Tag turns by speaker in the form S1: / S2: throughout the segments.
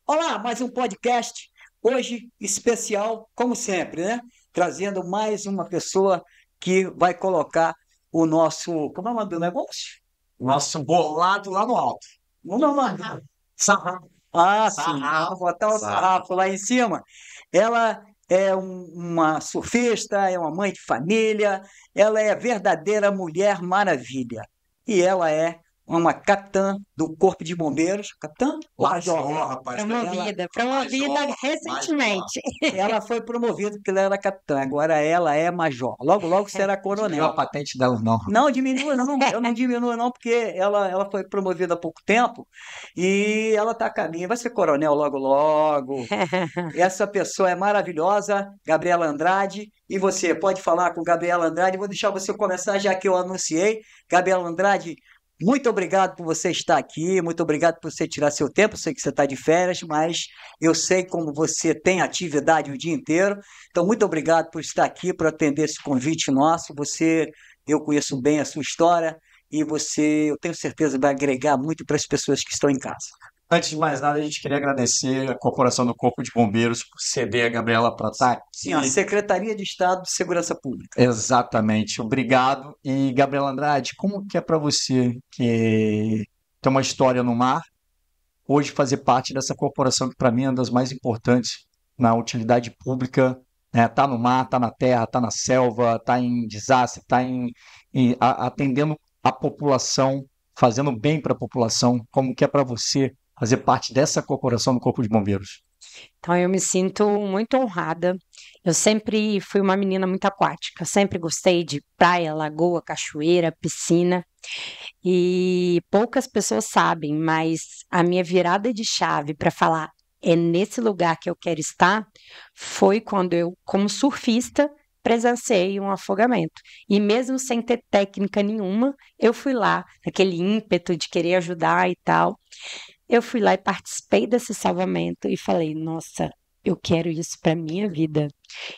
S1: Olá, mais um podcast, hoje especial, como sempre, né? Trazendo mais uma pessoa que vai colocar o nosso, como é o nome do negócio?
S2: Nosso bolado lá no alto.
S1: Como é o nome?
S2: Sarrafo.
S1: Ah, sim,
S2: Sarrafo.
S1: vou botar o sarrafo lá em cima. Ela é uma surfista, é uma mãe de família, ela é a verdadeira Mulher Maravilha. E ela é uma capitã do Corpo de Bombeiros. Capitã?
S2: Major, rapaz.
S3: Promovida
S2: Major,
S3: recentemente.
S1: Ela foi promovida porque ela era capitã, agora ela é major. Logo, logo será
S2: Diminuiu a
S1: coronel.
S2: patente dela, não.
S1: Não diminua, não, eu não diminuo, não, porque ela foi promovida há pouco tempo e ela está a caminho, vai ser coronel logo, logo. Essa pessoa é maravilhosa, Gabriela Andrade, e você pode falar com Gabriela Andrade. Vou deixar você começar, já que eu anunciei. Gabriela Andrade, muito obrigado por você estar aqui, muito obrigado por você tirar seu tempo. Eu sei que você está de férias, mas eu sei como você tem atividade o dia inteiro. Então, muito obrigado por estar aqui, por atender esse convite nosso. Eu conheço bem a sua história e você, eu tenho certeza, vai agregar muito para as pessoas que estão em casa.
S2: Antes de mais nada, a gente queria agradecer a Corporação do Corpo de Bombeiros por ceder a Gabriela para estar
S1: Sim, a
S2: aqui.
S1: Secretaria de Estado de Segurança Pública.
S2: Exatamente, obrigado. E, Gabriela Andrade, como que é para você que tem uma história no mar, hoje fazer parte dessa corporação que para mim é uma das mais importantes na utilidade pública, né? Tá no mar, tá na terra, tá na selva, tá em desastre, atendendo a população, fazendo bem para a população. Como que é para você fazer parte dessa corporação do Corpo de Bombeiros?
S3: Então, eu me sinto muito honrada. Eu sempre fui uma menina muito aquática, sempre gostei de praia, lagoa, cachoeira, piscina. E poucas pessoas sabem, mas a minha virada de chave para falar é nesse lugar que eu quero estar foi quando eu, como surfista, presenciei um afogamento. E mesmo sem ter técnica nenhuma, eu fui lá, aquele ímpeto de querer ajudar e tal. Eu fui lá e participei desse salvamento e falei, nossa, eu quero isso para minha vida.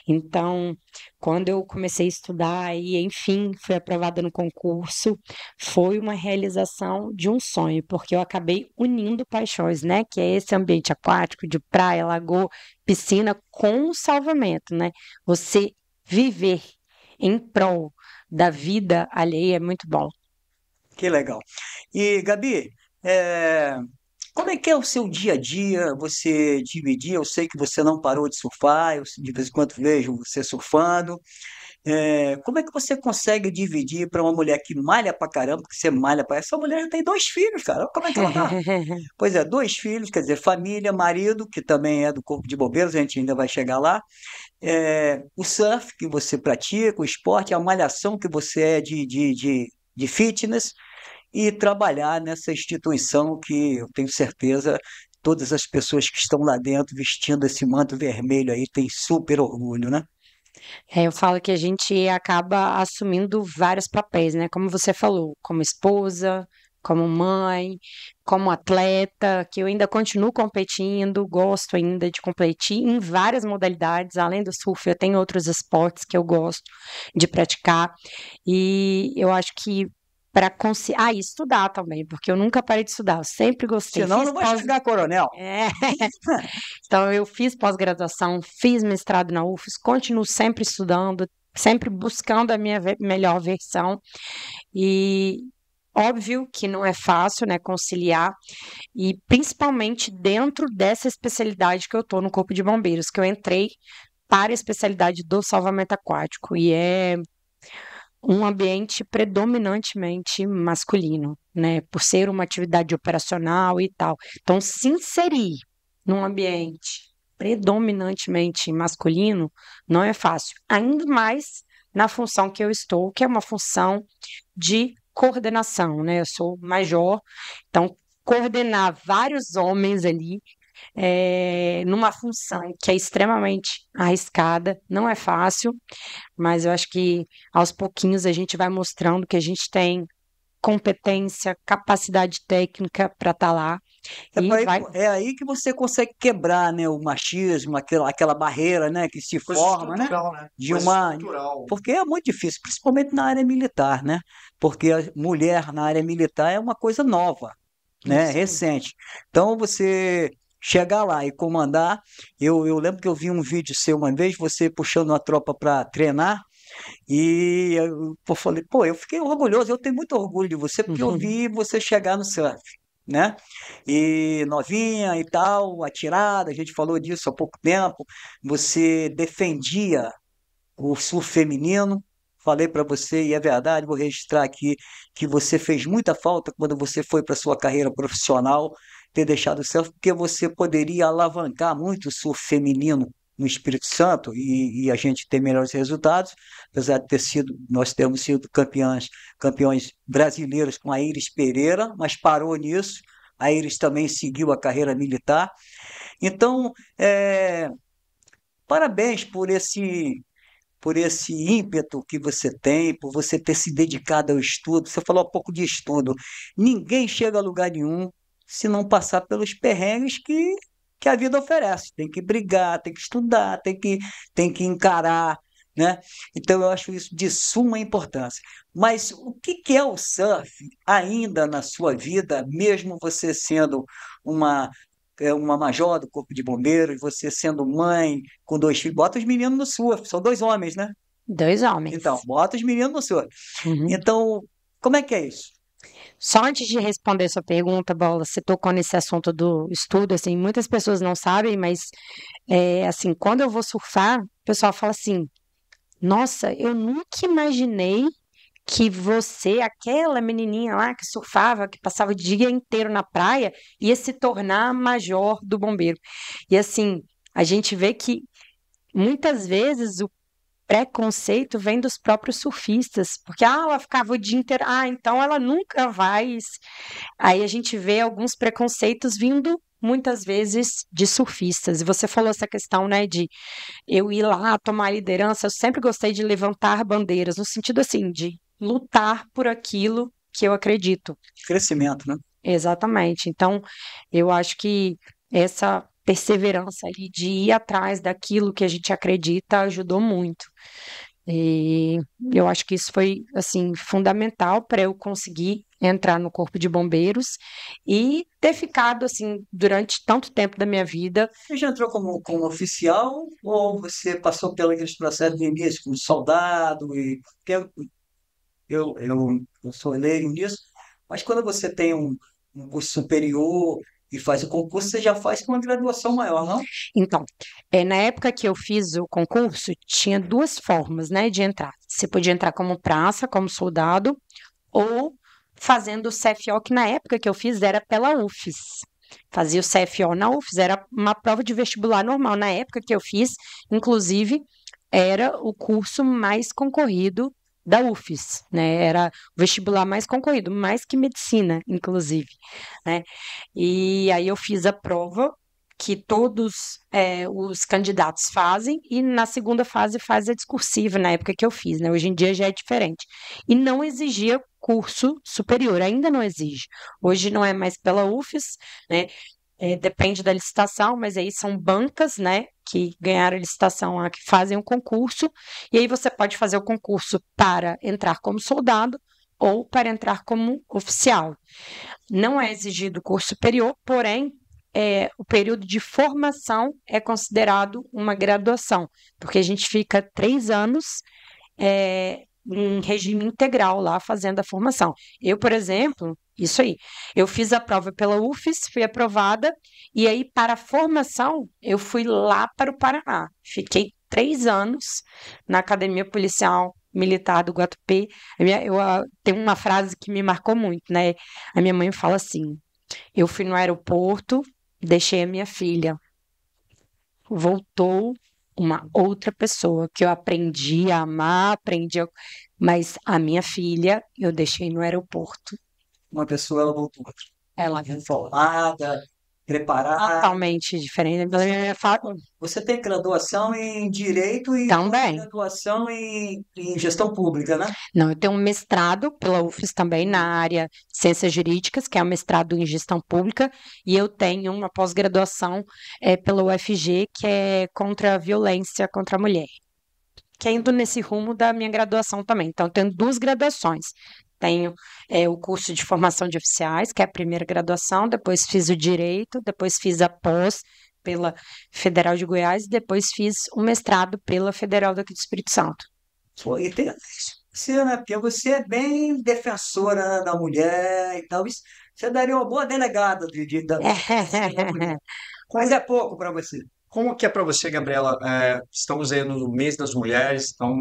S3: Então, quando eu comecei a estudar e, enfim, fui aprovada no concurso, foi uma realização de um sonho, porque eu acabei unindo paixões, né? Que é esse ambiente aquático, de praia, lagoa, piscina, com o salvamento, né? Você viver em prol da vida alheia é muito bom.
S1: Que legal. E, Gabi, é, como é que é o seu dia a dia? Você dividir? Eu sei que você não parou de surfar, eu de vez em quando vejo você surfando. Como é que você consegue dividir para uma mulher que malha pra caramba, que você malha pra... Essa mulher já tem dois filhos, cara. Como é que ela tá? Pois é, dois filhos, quer dizer, família, marido, que também é do Corpo de Bombeiros, a gente ainda vai chegar lá. O surf que você pratica, o esporte, a malhação que você é de fitness e trabalhar nessa instituição que eu tenho certeza todas as pessoas que estão lá dentro vestindo esse manto vermelho aí têm super orgulho, né?
S3: Eu falo que a gente acaba assumindo vários papéis, né? Como você falou, como esposa, como mãe, como atleta, que eu ainda continuo competindo, gosto ainda de competir em várias modalidades, além do surf, eu tenho outros esportes que eu gosto de praticar, e eu acho que para conseguir. Ah, e estudar também, porque eu nunca parei de estudar, eu sempre gostei.
S1: Senão não vai chegar coronel.
S3: É, então, eu fiz pós-graduação, fiz mestrado na UFES, continuo sempre estudando, sempre buscando a minha melhor versão. E óbvio que não é fácil, né, conciliar, e principalmente dentro dessa especialidade que eu estou no Corpo de Bombeiros, que eu entrei para a especialidade do salvamento aquático, e é um ambiente predominantemente masculino, né, por ser uma atividade operacional e tal. Então, se inserir num ambiente predominantemente masculino não é fácil, ainda mais na função que eu estou, que é uma função de coordenação, né? Eu sou major, então coordenar vários homens ali numa função que é extremamente arriscada, não é fácil, mas eu acho que aos pouquinhos a gente vai mostrando que a gente tem competência, capacidade técnica para estar lá e vai.
S1: É aí que você consegue quebrar, né, o machismo, aquela barreira, né, que se
S2: Coisa
S1: forma, né,
S2: estrutural, né?
S1: de
S2: Coisa
S1: uma,
S2: estrutural.
S1: porque é muito difícil, principalmente na área militar, né? Porque a mulher na área militar é uma coisa nova, né,
S3: Isso.
S1: recente. Então você chegar lá e comandar. Eu lembro que eu vi um vídeo seu uma vez, você puxando a tropa para treinar, e eu falei, pô, eu fiquei orgulhoso, eu tenho muito orgulho de você, porque eu
S3: Uhum.
S1: vi você chegar no surf, né? E novinha e tal, atirada, a gente falou disso há pouco tempo, você defendia o surf feminino. Falei para você, e é verdade, vou registrar aqui que você fez muita falta quando você foi para sua carreira profissional, ter deixado o surf, porque você poderia alavancar muito o surf feminino no Espírito Santo e a gente ter melhores resultados, apesar de ter sido, nós temos sido campeões brasileiros com a Iris Pereira, mas parou nisso. A Iris também seguiu a carreira militar. Então, parabéns por esse ímpeto que você tem, por você ter se dedicado ao estudo. Você falou há pouco de estudo. Ninguém chega a lugar nenhum se não passar pelos perrengues que a vida oferece. Tem que brigar, tem que estudar, tem que encarar, né? Então, eu acho isso de suma importância. Mas o que é o surf ainda na sua vida, mesmo você sendo uma, uma major do Corpo de Bombeiros, você sendo mãe com dois filhos? Bota os meninos no surf, são dois homens, né?
S3: 2
S1: Então,
S3: homens.
S1: bota os meninos no surf.
S3: Uhum.
S1: Então, como é que é isso?
S3: Só antes de responder sua pergunta, Bola, você tocou nesse assunto do estudo, assim, muitas pessoas não sabem, mas, assim, quando eu vou surfar, o pessoal fala assim, nossa, eu nunca imaginei que você, aquela menininha lá que surfava, que passava o dia inteiro na praia, ia se tornar major do bombeiro. E assim, a gente vê que muitas vezes o preconceito vem dos próprios surfistas, porque ela ficava o dia inteiro, então ela nunca vai. Aí a gente vê alguns preconceitos vindo muitas vezes de surfistas. E você falou essa questão, né, de eu ir lá tomar liderança. Eu sempre gostei de levantar bandeiras, no sentido assim, de lutar por aquilo que eu acredito.
S1: Crescimento, né?
S3: Exatamente. Então, eu acho que essa perseverança ali de ir atrás daquilo que a gente acredita ajudou muito. E eu acho que isso foi, assim, fundamental para eu conseguir entrar no Corpo de Bombeiros e ter ficado, assim, durante tanto tempo da minha vida.
S1: Você já entrou como oficial ou você passou pelo aquele processo de início, como soldado? Porque eu sou leigo nisso, mas quando você tem um curso superior e faz o concurso, você já faz com uma graduação maior, não?
S3: Então, na época que eu fiz o concurso, tinha 2 formas, né, de entrar. Você podia entrar como praça, como soldado, ou fazendo o CFO, que na época que eu fiz era pela UFES. Fazia o CFO na UFES, era uma prova de vestibular normal. Na época que eu fiz, inclusive, era o curso mais concorrido da UFES, né? Era o vestibular mais concorrido, mais que medicina, inclusive, né? E aí eu fiz a prova que todos os candidatos fazem, e na segunda fase faz a discursiva, na época que eu fiz, né? Hoje em dia já é diferente. E não exigia curso superior, ainda não exige. Hoje não é mais pela UFES, né? Depende da licitação, mas aí são bancas, né, que ganharam a licitação lá, que fazem o concurso, e aí você pode fazer o concurso para entrar como soldado ou para entrar como oficial. Não é exigido curso superior, porém, o período de formação é considerado uma graduação, porque a gente fica 3 anos em regime integral lá fazendo a formação. Eu, por exemplo, isso aí, eu fiz a prova pela UFES, fui aprovada, e aí para a formação eu fui lá para o Paraná. Fiquei 3 anos na Academia Policial Militar do Guatupê. Tem uma frase que me marcou muito, né? A minha mãe fala assim: eu fui no aeroporto, deixei a minha filha, voltou uma outra pessoa que eu aprendi a amar, mas a minha filha eu deixei no aeroporto.
S1: Uma pessoa ela voltou
S3: Ela
S1: informada, preparada.
S3: totalmente diferente. Ela me fala
S1: Você tem graduação em Direito e
S3: também.
S1: graduação em Gestão Pública, né?
S3: Não, eu tenho um mestrado pela UFES também na área de Ciências Jurídicas, que é um mestrado em Gestão Pública, e eu tenho uma pós-graduação pela UFG, que é contra a violência contra a mulher, que é indo nesse rumo da minha graduação também. Então, eu tenho 2 graduações. tenho o curso de formação de oficiais, que é a primeira graduação, depois fiz o direito, depois fiz a pós pela Federal de Goiás e depois fiz o mestrado pela Federal daqui do Espírito Santo.
S1: Foi interessante. Você, né? Porque você é bem defensora da mulher e tal. Você daria uma boa delegada da mulher. Mas é pouco para você.
S2: Como que é para você, Gabriela? Estamos aí no mês das mulheres, então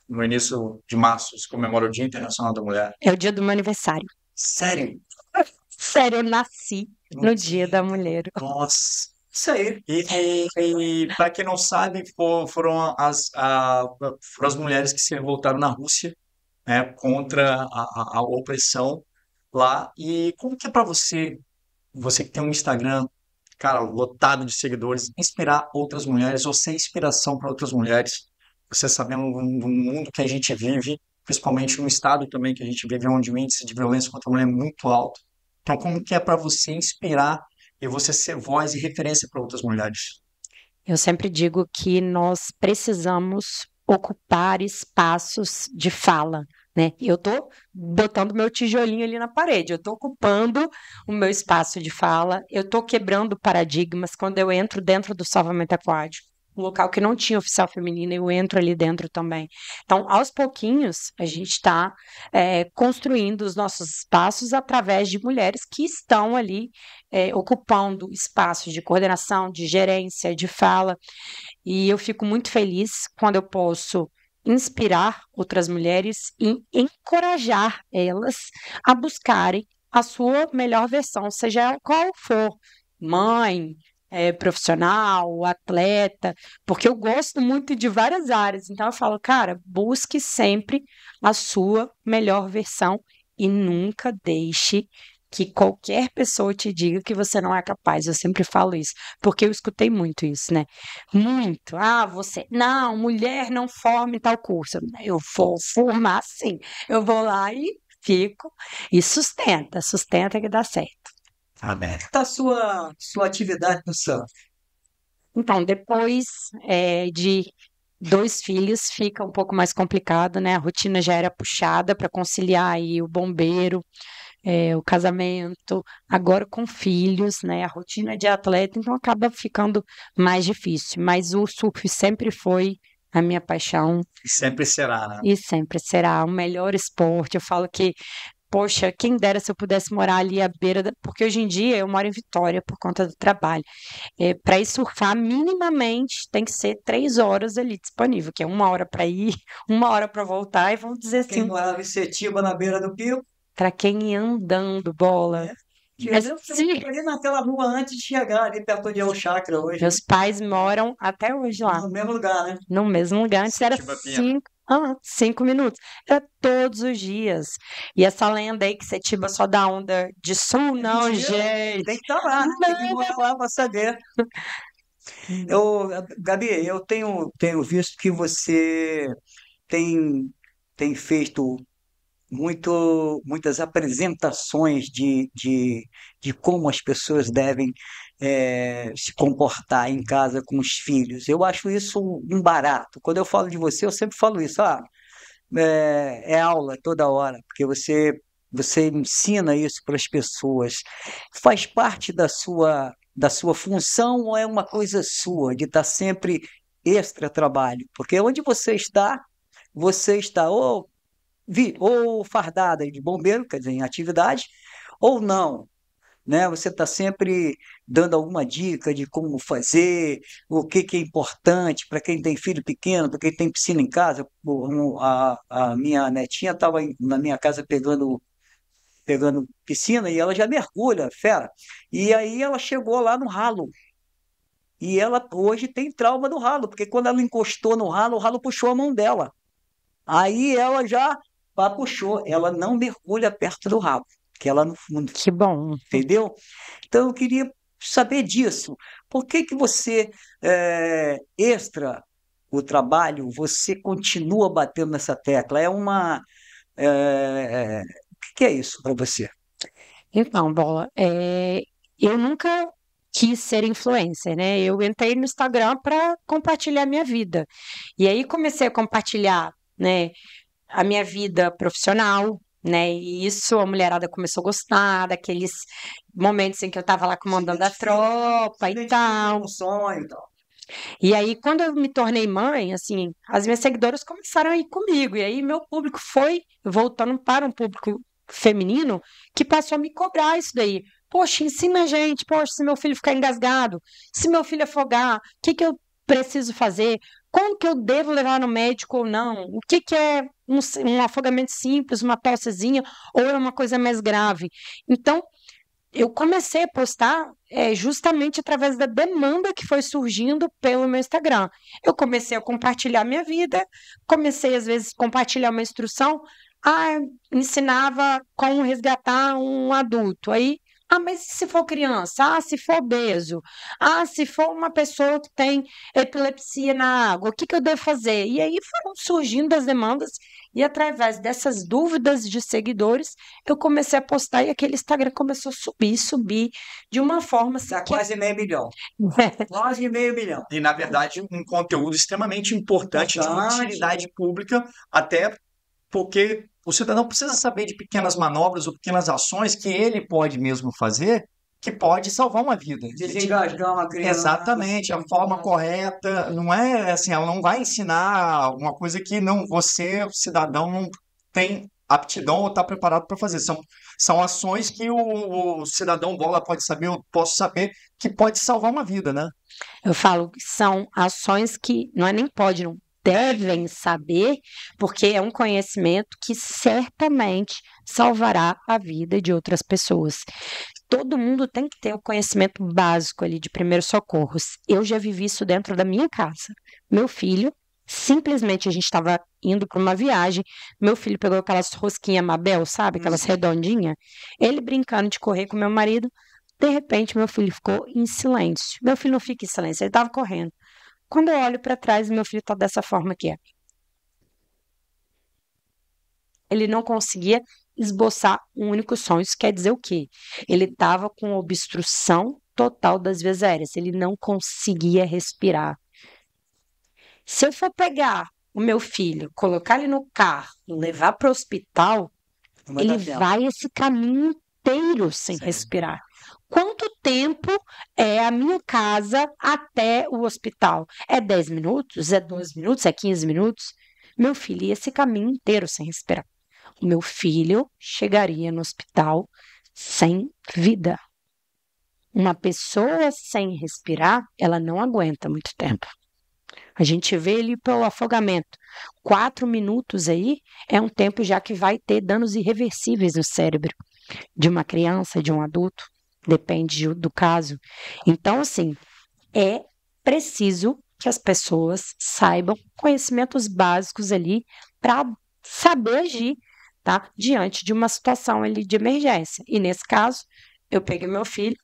S2: no início de março se comemora o Dia Internacional da Mulher.
S3: É o dia do meu aniversário.
S1: Sério?
S3: Sério, eu nasci no Dia da Mulher.
S2: Nossa!
S1: Isso aí.
S2: E para quem não sabe, foram as mulheres que se revoltaram na Rússia, né, contra a opressão lá. E como que é para você, você que tem um Instagram, cara, lotado de seguidores, inspirar outras mulheres ou ser inspiração para outras mulheres? Você sabendo do mundo que a gente vive, principalmente no estado também que a gente vive, onde o índice de violência contra a mulher é muito alto. Então, como que é para você inspirar e você ser voz e referência para outras mulheres?
S3: Eu sempre digo que nós precisamos ocupar espaços de fala, né? Eu tô botando meu tijolinho ali na parede, eu tô ocupando o meu espaço de fala, eu tô quebrando paradigmas quando eu entro dentro do salvamento aquático. Um local que não tinha oficial feminina, eu entro ali dentro também. Então, aos pouquinhos, a gente está construindo os nossos espaços através de mulheres que estão ali ocupando espaços de coordenação, de gerência, de fala. E eu fico muito feliz quando eu posso inspirar outras mulheres e encorajar elas a buscarem a sua melhor versão, seja ela qual for, mãe, profissional, atleta, porque eu gosto muito de várias áreas. Então eu falo, cara, busque sempre a sua melhor versão e nunca deixe que qualquer pessoa te diga que você não é capaz. Eu sempre falo isso, porque eu escutei muito isso, né? Muito. Ah, você. Não, mulher não forma em tal curso. Eu vou formar sim. Eu vou lá e fico. E sustenta que dá certo.
S1: Amém. Está a sua atividade no surf?
S3: Então, depois de 2 filhos, fica um pouco mais complicado, né? A rotina já era puxada para conciliar aí o bombeiro, o casamento, agora com filhos, né? A rotina de atleta, então acaba ficando mais difícil. Mas o surf sempre foi a minha paixão
S2: E sempre será, né?
S3: e sempre será o melhor esporte. Eu falo que, poxa, quem dera se eu pudesse morar ali à beira porque hoje em dia eu moro em Vitória por conta do trabalho. Para ir surfar, minimamente tem que ser 3 horas ali disponível, que é 1 hora para ir, 1 hora para voltar, e vamos dizer
S1: Quem
S3: assim,
S1: morava em Setiba, na beira do Pio,
S3: para quem ia andando, bola. Mas
S1: eu
S3: sim,
S1: fui ali naquela rua antes de chegar, ali perto de El Chakra hoje,
S3: meus pais moram até hoje lá,
S1: no mesmo lugar, né?
S3: no mesmo lugar. Antes era
S2: Setiba Pina.
S3: 5 minutos. Era todos os dias. E essa lenda aí que Setiba só dá onda de sul, não,
S1: Mentira.
S3: gente.
S1: Tem que estar lá, né? Tem que morar lá para saber. Gabi, eu tenho visto que você tem, tem feito muitas apresentações de como as pessoas devem se comportar em casa com os filhos. Eu acho isso um barato. Quando eu falo de você, eu sempre falo isso. É aula toda hora, porque você ensina isso para as pessoas. Faz parte da sua função ou é uma coisa sua, de estar sempre extra trabalho? Porque onde você está ou fardada de bombeiro, quer dizer, em atividade, ou não, né? Você está sempre dando alguma dica de como fazer, o que que é importante para quem tem filho pequeno, para quem tem piscina em casa. A minha netinha estava na minha casa pegando piscina e ela já mergulha, fera. E aí ela chegou lá no ralo. E ela hoje tem trauma do ralo, porque quando ela encostou no ralo, o ralo puxou a mão dela. Aí ela já puxou, ela não mergulha perto do ralo, que ela no fundo,
S3: Que bom.
S1: entendeu? Então eu queria saber disso. Por que que você, extra o trabalho, você continua batendo nessa tecla? O que que é isso para você?
S3: Então, Bola, eu nunca quis ser influencer, né? Eu entrei no Instagram para compartilhar minha vida. E aí comecei a compartilhar, né, a minha vida profissional, né? E isso a mulherada começou a gostar, daqueles momentos em que eu estava lá comandando a tropa e tal.
S1: Um sonho e tal.
S3: E aí, quando eu me tornei mãe, assim, as minhas seguidoras começaram a ir comigo. E aí, meu público foi voltando para um público feminino que passou a me cobrar isso daí. Poxa, ensina a gente. Poxa, se meu filho ficar engasgado, se meu filho afogar, o que que eu preciso fazer? Como que eu devo levar no médico ou não? O que que é um afogamento simples, uma tossezinha, ou é uma coisa mais grave? Então, eu comecei a postar justamente através da demanda que foi surgindo pelo meu Instagram. Eu comecei a compartilhar minha vida, comecei às vezes a compartilhar uma instrução, ensinava como resgatar um adulto. Aí, mas e se for criança? Se for obeso? Se for uma pessoa que tem epilepsia na água, o que que eu devo fazer? E aí foram surgindo as demandas, e através dessas dúvidas de seguidores, eu comecei a postar e aquele Instagram começou a subir de uma forma assim,
S1: Dá quase meio milhão. Quase meio milhão.
S2: E, na verdade, um conteúdo extremamente importante, de utilidade pública, até porque o cidadão precisa saber de pequenas manobras ou pequenas ações que ele pode mesmo fazer, que pode salvar uma vida.
S1: Desengasgar uma criança.
S2: Exatamente, a forma correta, não é assim, ela não vai ensinar alguma coisa que não você, cidadão, não tem aptidão ou está preparado para fazer. São ações que o cidadão bola pode saber, eu posso saber, que pode salvar uma vida, né?
S3: Eu falo que são ações que não é nem pode, não devem saber, porque é um conhecimento que certamente salvará a vida de outras pessoas. Todo mundo tem que ter o conhecimento básico ali de primeiros socorros. Eu já vivi isso dentro da minha casa. Meu filho, simplesmente a gente estava indo para uma viagem, meu filho pegou aquelas rosquinhas Mabel, sabe? Aquelas redondinhas. Ele brincando de correr com meu marido. De repente, meu filho ficou em silêncio. Meu filho não fica em silêncio, ele estava correndo. Quando eu olho para trás, meu filho está dessa forma aqui. Ele não conseguia esboçar um único som. Isso quer dizer o quê? Ele estava com obstrução total das vias aéreas. Ele não conseguia respirar. Se eu for pegar o meu filho, colocar ele no carro, levar para o hospital, ele vai esse caminho inteiro sem respirar. Quanto tempo é a minha casa até o hospital? É 10 minutos? É 12 minutos? É 15 minutos? Meu filho ia esse caminho inteiro sem respirar. O meu filho chegaria no hospital sem vida. Uma pessoa sem respirar, ela não aguenta muito tempo. A gente vê ele pelo afogamento. 4 minutos aí é um tempo já que vai ter danos irreversíveis no cérebro de uma criança, de um adulto. Depende do caso. Então, assim, é preciso que as pessoas saibam conhecimentos básicos ali para saber agir, tá? Diante de uma situação ali de emergência. E nesse caso, eu peguei meu filho,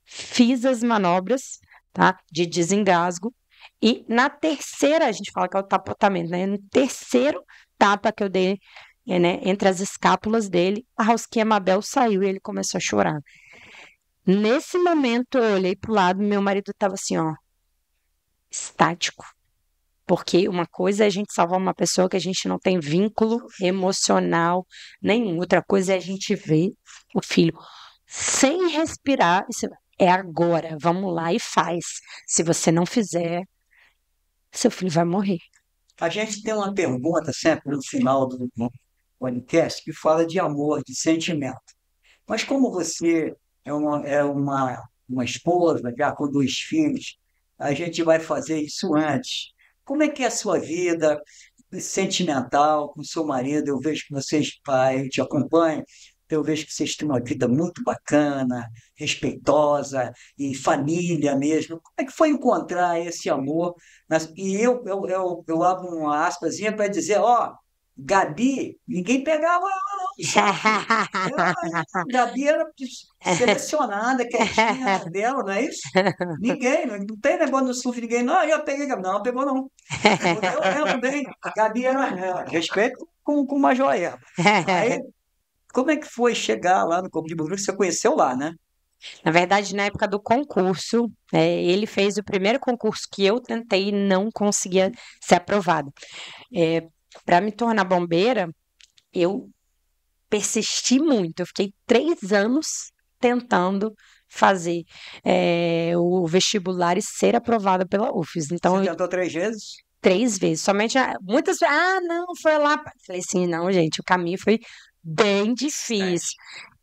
S3: fiz as manobras, tá? De desengasgo. E na terceira, a gente fala que é o tapotamento, né? No terceiro tapa que eu dei, né, entre as escápulas dele, a rosquinha Mabel saiu e ele começou a chorar. Nesse momento, eu olhei pro lado, meu marido estava assim, ó, estático. Porque uma coisa é a gente salvar uma pessoa que a gente não tem vínculo emocional nenhum. Outra coisa é a gente ver o filho sem respirar. É agora, vamos lá e faz. Se você não fizer, seu filho vai morrer.
S1: A gente tem uma pergunta sempre no final do podcast que fala de amor, de sentimento. Mas como você é uma esposa, já com 2 filhos, a gente vai fazer isso antes. Como é que é a sua vida sentimental com seu marido? Eu vejo que vocês, pai, eu te acompanho, eu vejo que vocês têm uma vida muito bacana, respeitosa e família mesmo. Como é que foi encontrar esse amor? E eu abro uma aspasinha para dizer, ó, Gabi, ninguém pegava ela, não. Gabi era selecionada, quietinha dela, não é isso? Ninguém, não tem negócio no surf, ninguém, não, eu peguei Gabi, não, pegou não. Eu também, Gabi era respeito com uma joia. Aí, como é que foi chegar lá no Corpo de Bombeiros? Você conheceu lá, né?
S3: Na verdade, na época do concurso, ele fez o primeiro concurso que eu tentei e não conseguia ser aprovado. Para me tornar bombeira, eu persisti muito. Eu fiquei 3 anos tentando fazer o vestibular e ser aprovada pela UFES. Então,
S1: Você tentou 3 vezes?
S3: 3 vezes. Somente muitas vezes, não, foi lá. Falei assim, não, gente, o caminho foi bem difícil.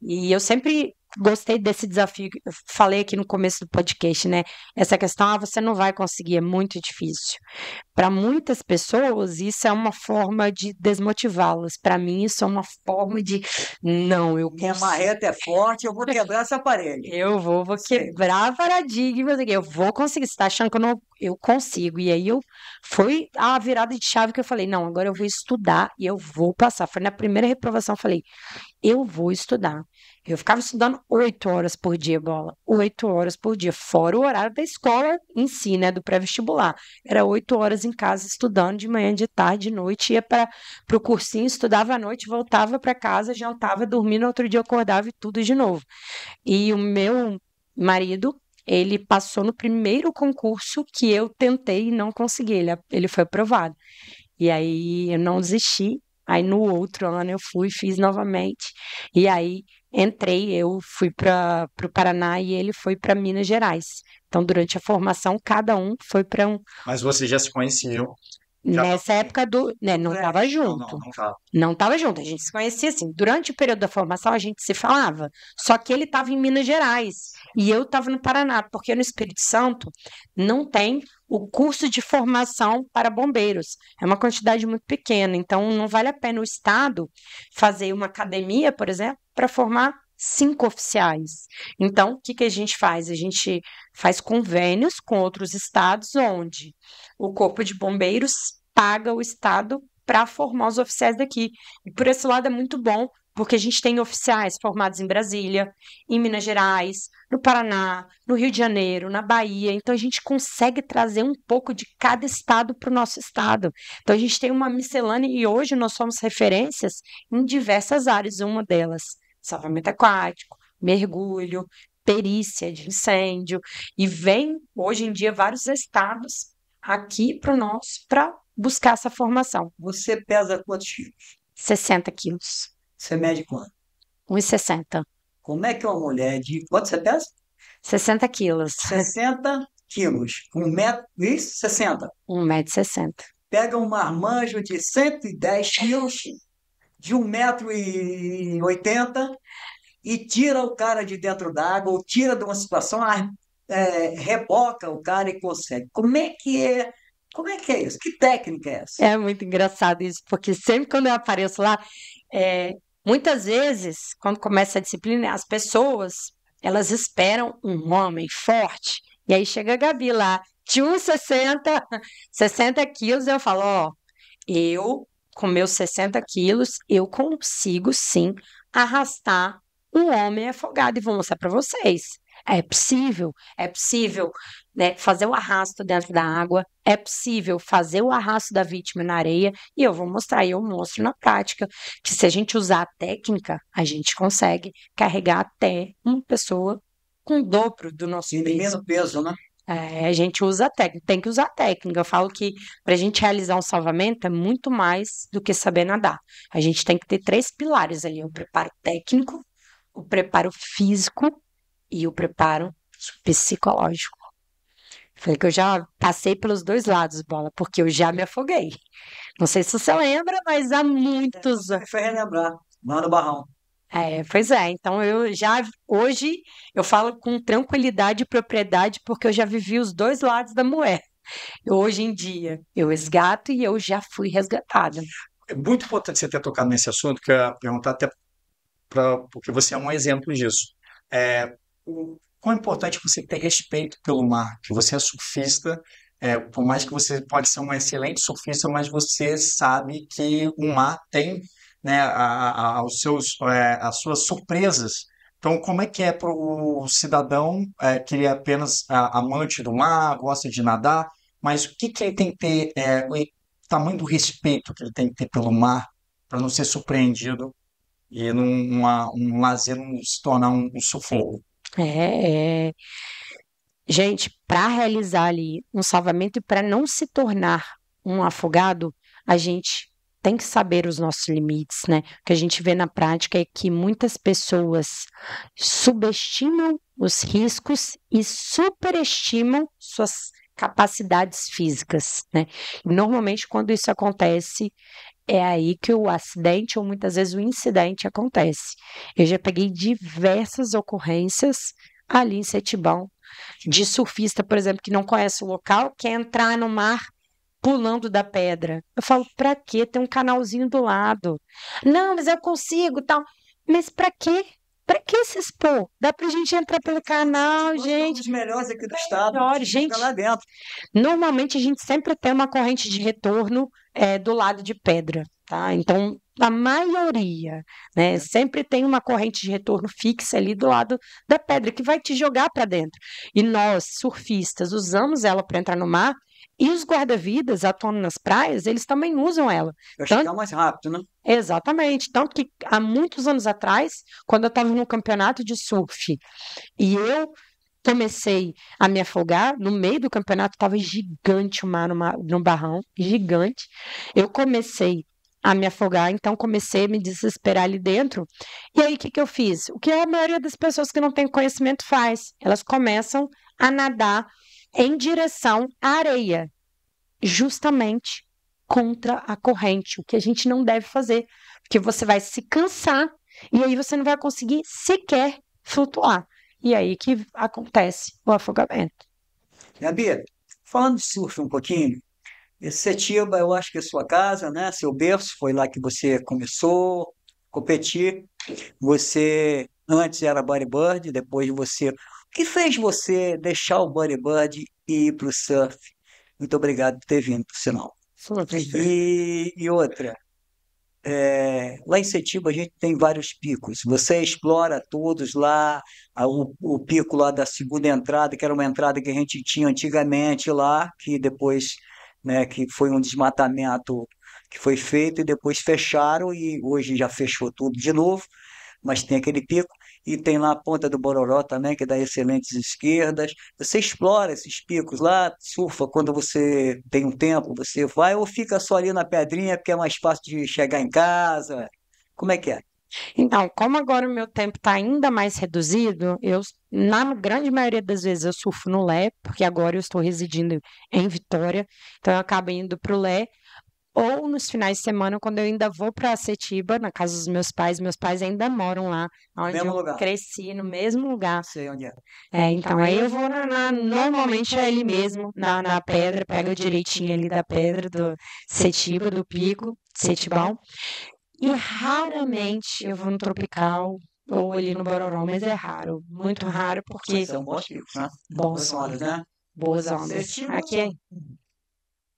S3: E eu sempre gostei desse desafio. Eu falei aqui no começo do podcast, né? Essa questão, você não vai conseguir, é muito difícil. Para muitas pessoas, isso é uma forma de desmotivá-las. Para mim, isso é uma forma de, não, eu
S1: Minha marreta é forte, eu vou quebrar essa parede.
S3: vou
S1: Sei.
S3: quebrar paradigmas aqui, eu vou conseguir. Você tá achando que eu consigo? E aí foi a virada de chave que eu falei, não, agora eu vou estudar e eu vou passar. Foi na primeira reprovação, eu falei, eu vou estudar. Eu ficava estudando 8 horas por dia, Bola. 8 horas por dia, fora o horário da escola em si, né, do pré-vestibular. Era 8 horas em casa estudando, de manhã, de tarde, de noite, ia para o cursinho, estudava à noite, voltava para casa, jantava, dormia, no outro dia eu acordava e tudo de novo. E o meu marido, ele passou no primeiro concurso que eu tentei e não consegui. Ele foi aprovado. E aí eu não desisti. Aí no outro ano eu fui, fiz novamente. E aí entrei, eu fui para o Paraná e ele foi para Minas Gerais. Então, durante a formação, cada um foi para um.
S2: Mas vocês já se conheciam? Já
S3: Nessa época né, não estava
S2: não,
S3: junto.
S2: não tava.
S3: Não estava junto, a gente se conhecia assim. Durante o período da formação, a gente se falava. Só que ele estava em Minas Gerais e eu estava no Paraná, porque no Espírito Santo não tem o curso de formação para bombeiros. É uma quantidade muito pequena, então não vale a pena o Estado fazer uma academia, por exemplo, para formar 5 oficiais. Então, o que a gente faz? A gente faz convênios com outros estados, onde o Corpo de Bombeiros paga o Estado para formar os oficiais daqui. E por esse lado é muito bom, porque a gente tem oficiais formados em Brasília, em Minas Gerais, no Paraná, no Rio de Janeiro, na Bahia. Então a gente consegue trazer um pouco de cada estado para o nosso estado. Então a gente tem uma miscelânea e hoje nós somos referências em diversas áreas, uma delas, salvamento aquático, mergulho, perícia de incêndio, e vem hoje em dia vários estados aqui para o nosso para buscar essa formação.
S1: Você pesa quantos quilos?
S3: 60 quilos,
S1: Você mede quanto?
S3: 1,60.
S1: Como é que uma mulher de... Quanto você pesa?
S3: 60 quilos,
S1: 60 quilos. 1,60 m.
S3: 1,60 m.
S1: Pega um marmanjo de 110 quilos, de 1,80 m, e tira o cara de dentro d'água, ou tira de uma situação, reboca o cara e consegue. Como é que é? Como é que é isso? Que técnica é essa?
S3: É muito engraçado isso, porque sempre quando eu apareço lá, muitas vezes, quando começa a disciplina, as pessoas, elas esperam um homem forte, e aí chega a Gabi lá, de 1,60 m, 60 quilos, eu falo, ó, eu, com meus 60 quilos, eu consigo sim arrastar um homem afogado e vou mostrar para vocês. É possível, né, fazer o arrasto dentro da água, é possível fazer o arrasto da vítima na areia e eu vou mostrar, e eu mostro na prática que se a gente usar a técnica, a gente consegue carregar até uma pessoa com o dobro do nosso peso.
S1: Diminui o peso, né?
S3: A gente usa a técnica, tem que usar a técnica. Eu falo que para a gente realizar um salvamento é muito mais do que saber nadar. A gente tem que ter 3 pilares ali: o preparo técnico, o preparo físico e o preparo psicológico. Falei que eu já passei pelos dois lados, Bola, porque eu já me afoguei. Não sei se você lembra, mas há muitos anos.
S1: Foi relembrar, lá no Barrão.
S3: Pois é, então hoje eu falo com tranquilidade e propriedade, porque eu já vivi os dois lados da moeda. Hoje em dia, eu resgato e eu já fui resgatada.
S2: É muito importante você ter tocado nesse assunto, que eu ia perguntar até porque você é um exemplo disso. Quão importante você ter respeito pelo mar, que você é surfista, por mais que você pode ser um excelente surfista, mas você sabe que o mar tem, né, as suas surpresas. Então, como é que é para o cidadão que ele é apenas amante do mar, gosta de nadar, mas o que ele tem que ter, o tamanho do respeito que ele tem que ter pelo mar para não ser surpreendido e um lazer não se tornar um sufoco?
S3: Gente, para realizar ali um salvamento e para não se tornar um afogado, a gente tem que saber os nossos limites, né? O que a gente vê na prática é que muitas pessoas subestimam os riscos e superestimam suas capacidades físicas, né? E normalmente, quando isso acontece, é aí que o acidente ou muitas vezes o incidente acontece. Eu já peguei diversas ocorrências ali em Setibão, de surfista, por exemplo, que não conhece o local, quer entrar no mar pulando da pedra. Eu falo, pra quê? Tem um canalzinho do lado. Não, mas eu consigo, tal. Mas pra quê? Pra que se expor? Dá pra gente entrar pelo canal,
S1: Nós somos
S3: gente.
S1: os melhores aqui do estado,
S3: Melhores,
S1: fica
S3: gente.
S1: lá dentro.
S3: Normalmente a gente sempre tem uma corrente de retorno do lado de pedra, tá? Então, a maioria, né, sempre tem uma corrente de retorno fixa ali do lado da pedra que vai te jogar para dentro. E nós, surfistas, usamos ela para entrar no mar e os guarda-vidas atuando nas praias, eles também usam ela.
S1: Para
S3: Tanto-
S1: chegar mais rápido, né?
S3: Exatamente. Tanto que há muitos anos atrás, quando eu estava no campeonato de surf e eu comecei a me afogar, no meio do campeonato estava gigante o mar no barrão, gigante. Eu comecei a me afogar, então comecei a me desesperar ali dentro. E aí, o que que eu fiz? O que a maioria das pessoas que não tem conhecimento faz? Elas começam a nadar em direção à areia, justamente contra a corrente, o que a gente não deve fazer, porque você vai se cansar e aí você não vai conseguir sequer flutuar. E aí que acontece o afogamento.
S1: Gabi, falando de surf um pouquinho, Setiba, eu acho que é sua casa, né? Seu berço, foi lá que você começou a competir. Você antes era bodyboard, depois você. O que fez você deixar o bodyboard e ir para o surf? Muito obrigado por ter vindo, por sinal. E outra, lá em Setiba a gente tem vários picos. Você explora todos lá, o pico lá da segunda entrada, que era uma entrada que a gente tinha antigamente lá, que depois, né, que foi um desmatamento que foi feito e depois fecharam e hoje já fechou tudo de novo, mas tem aquele pico. E tem lá a Ponta do Bororó também, que dá excelentes esquerdas. Você explora esses picos lá, surfa quando você tem um tempo, você vai ou fica só ali na pedrinha porque é mais fácil de chegar em casa? Como é que é?
S3: Então, como agora o meu tempo está ainda mais reduzido, na grande maioria das vezes, eu surfo no Lé, porque agora eu estou residindo em Vitória, então eu acabo indo para o Lé, ou nos finais de semana, quando eu ainda vou para Setiba, na casa dos meus pais ainda moram lá, onde
S1: Mesmo
S3: eu
S1: lugar.
S3: cresci, no mesmo lugar.
S1: Não sei onde é.
S3: Então aí eu vou normalmente é ali mesmo, na pedra, pego direitinho ali da pedra do Setiba, do pico, Setibão. E raramente eu vou no Tropical ou ali no Bororó, mas é raro, muito raro, porque
S1: São bons picos, né?
S3: bons
S1: Boas ondas, né?
S3: boas ondas.
S1: Setiba
S3: Aqui é.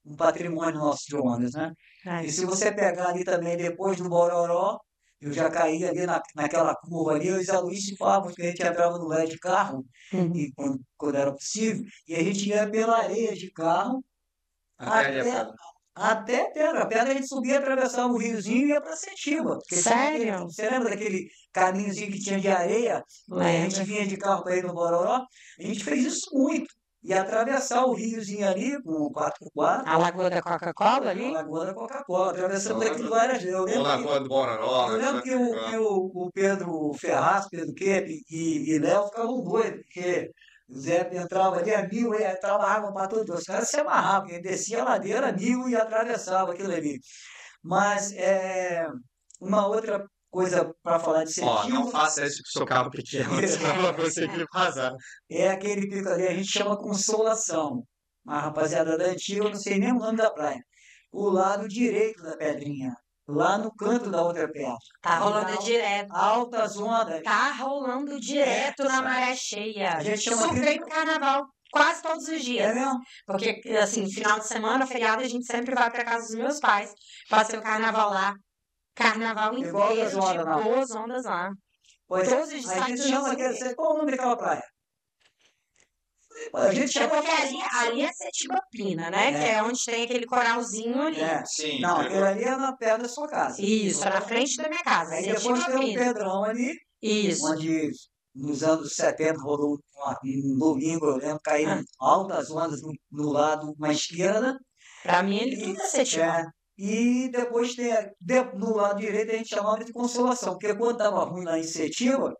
S1: um patrimônio nosso de ondas, né?
S3: é,
S1: E se você pegar ali também depois do Bororó, eu já caí ali naquela curva ali, eu e Zé Luiz falávamos que a gente entrava no LED de carro,
S3: uhum.
S1: e quando era possível, e a gente ia pela areia de carro até a pedra a gente subia, atravessava o riozinho e ia para Setiba. Porque
S3: Sério?
S1: você lembra daquele caminhozinho que tinha de areia? A gente
S3: Lembro.
S1: vinha de carro para ir no Bororó, a gente fez isso muito. E atravessar o riozinho ali com o 4x4,
S3: A Lagoa da Coca-Cola
S1: a
S3: ali?
S1: Lagoa da Coca-Cola, atravessamos aquilo várias vezes.
S4: Ou Lagoa do Bororó,
S1: Eu lembro
S4: né?
S1: que o Pedro Ferraz, Pedro Kepe e Léo ficavam doidos, porque o Zé entrava ali a mil, e entrava água para todos. Os caras se amarravam, porque descia a ladeira a mil e atravessava aquilo ali. Mas uma outra coisa para falar de
S4: Ó, não
S1: Setiba
S4: faça isso com o seu carro pequeno, senão vai conseguir vazar.
S1: é aquele pico ali, a gente chama Consolação. A rapaziada da antiga, eu não sei nem o nome da praia. O lado direito da pedrinha, lá no canto da outra pedra.
S3: Tá rolando direto.
S1: Altas ondas.
S3: Tá rolando direto na maré cheia.
S1: A gente chama
S3: Surfei no carnaval quase todos os
S1: É
S3: dias.
S1: mesmo?
S3: Porque, assim, final de semana, feriado, a gente sempre vai pra casa dos meus pais. Passei o carnaval lá. Carnaval
S1: Igual
S3: inteiro,
S1: outras ondas lá.
S3: de boas ondas lá.
S1: Pois
S3: Todos os
S1: a gente
S3: sites
S1: chama
S3: eu
S1: qual o nome daquela praia? A gente
S3: É
S1: chama
S3: porque ali é Setibapina, né?
S1: É.
S3: Que é onde tem aquele coralzinho ali.
S4: Sim,
S1: Não,
S4: é.
S1: aquele ali é na perto da sua casa.
S3: Isso, é na frente da minha casa.
S1: Aí depois tem o
S3: Setibapina.
S1: Pedrão ali,
S3: Isso.
S1: onde nos anos 70 rolou um domingo, eu lembro, caíram altas ondas no lado, na esquerda.
S3: Pra mim, ele tudo é Setibapina.
S1: e depois no lado direito a gente chamava de consolação, porque quando estava ruim na iniciativa,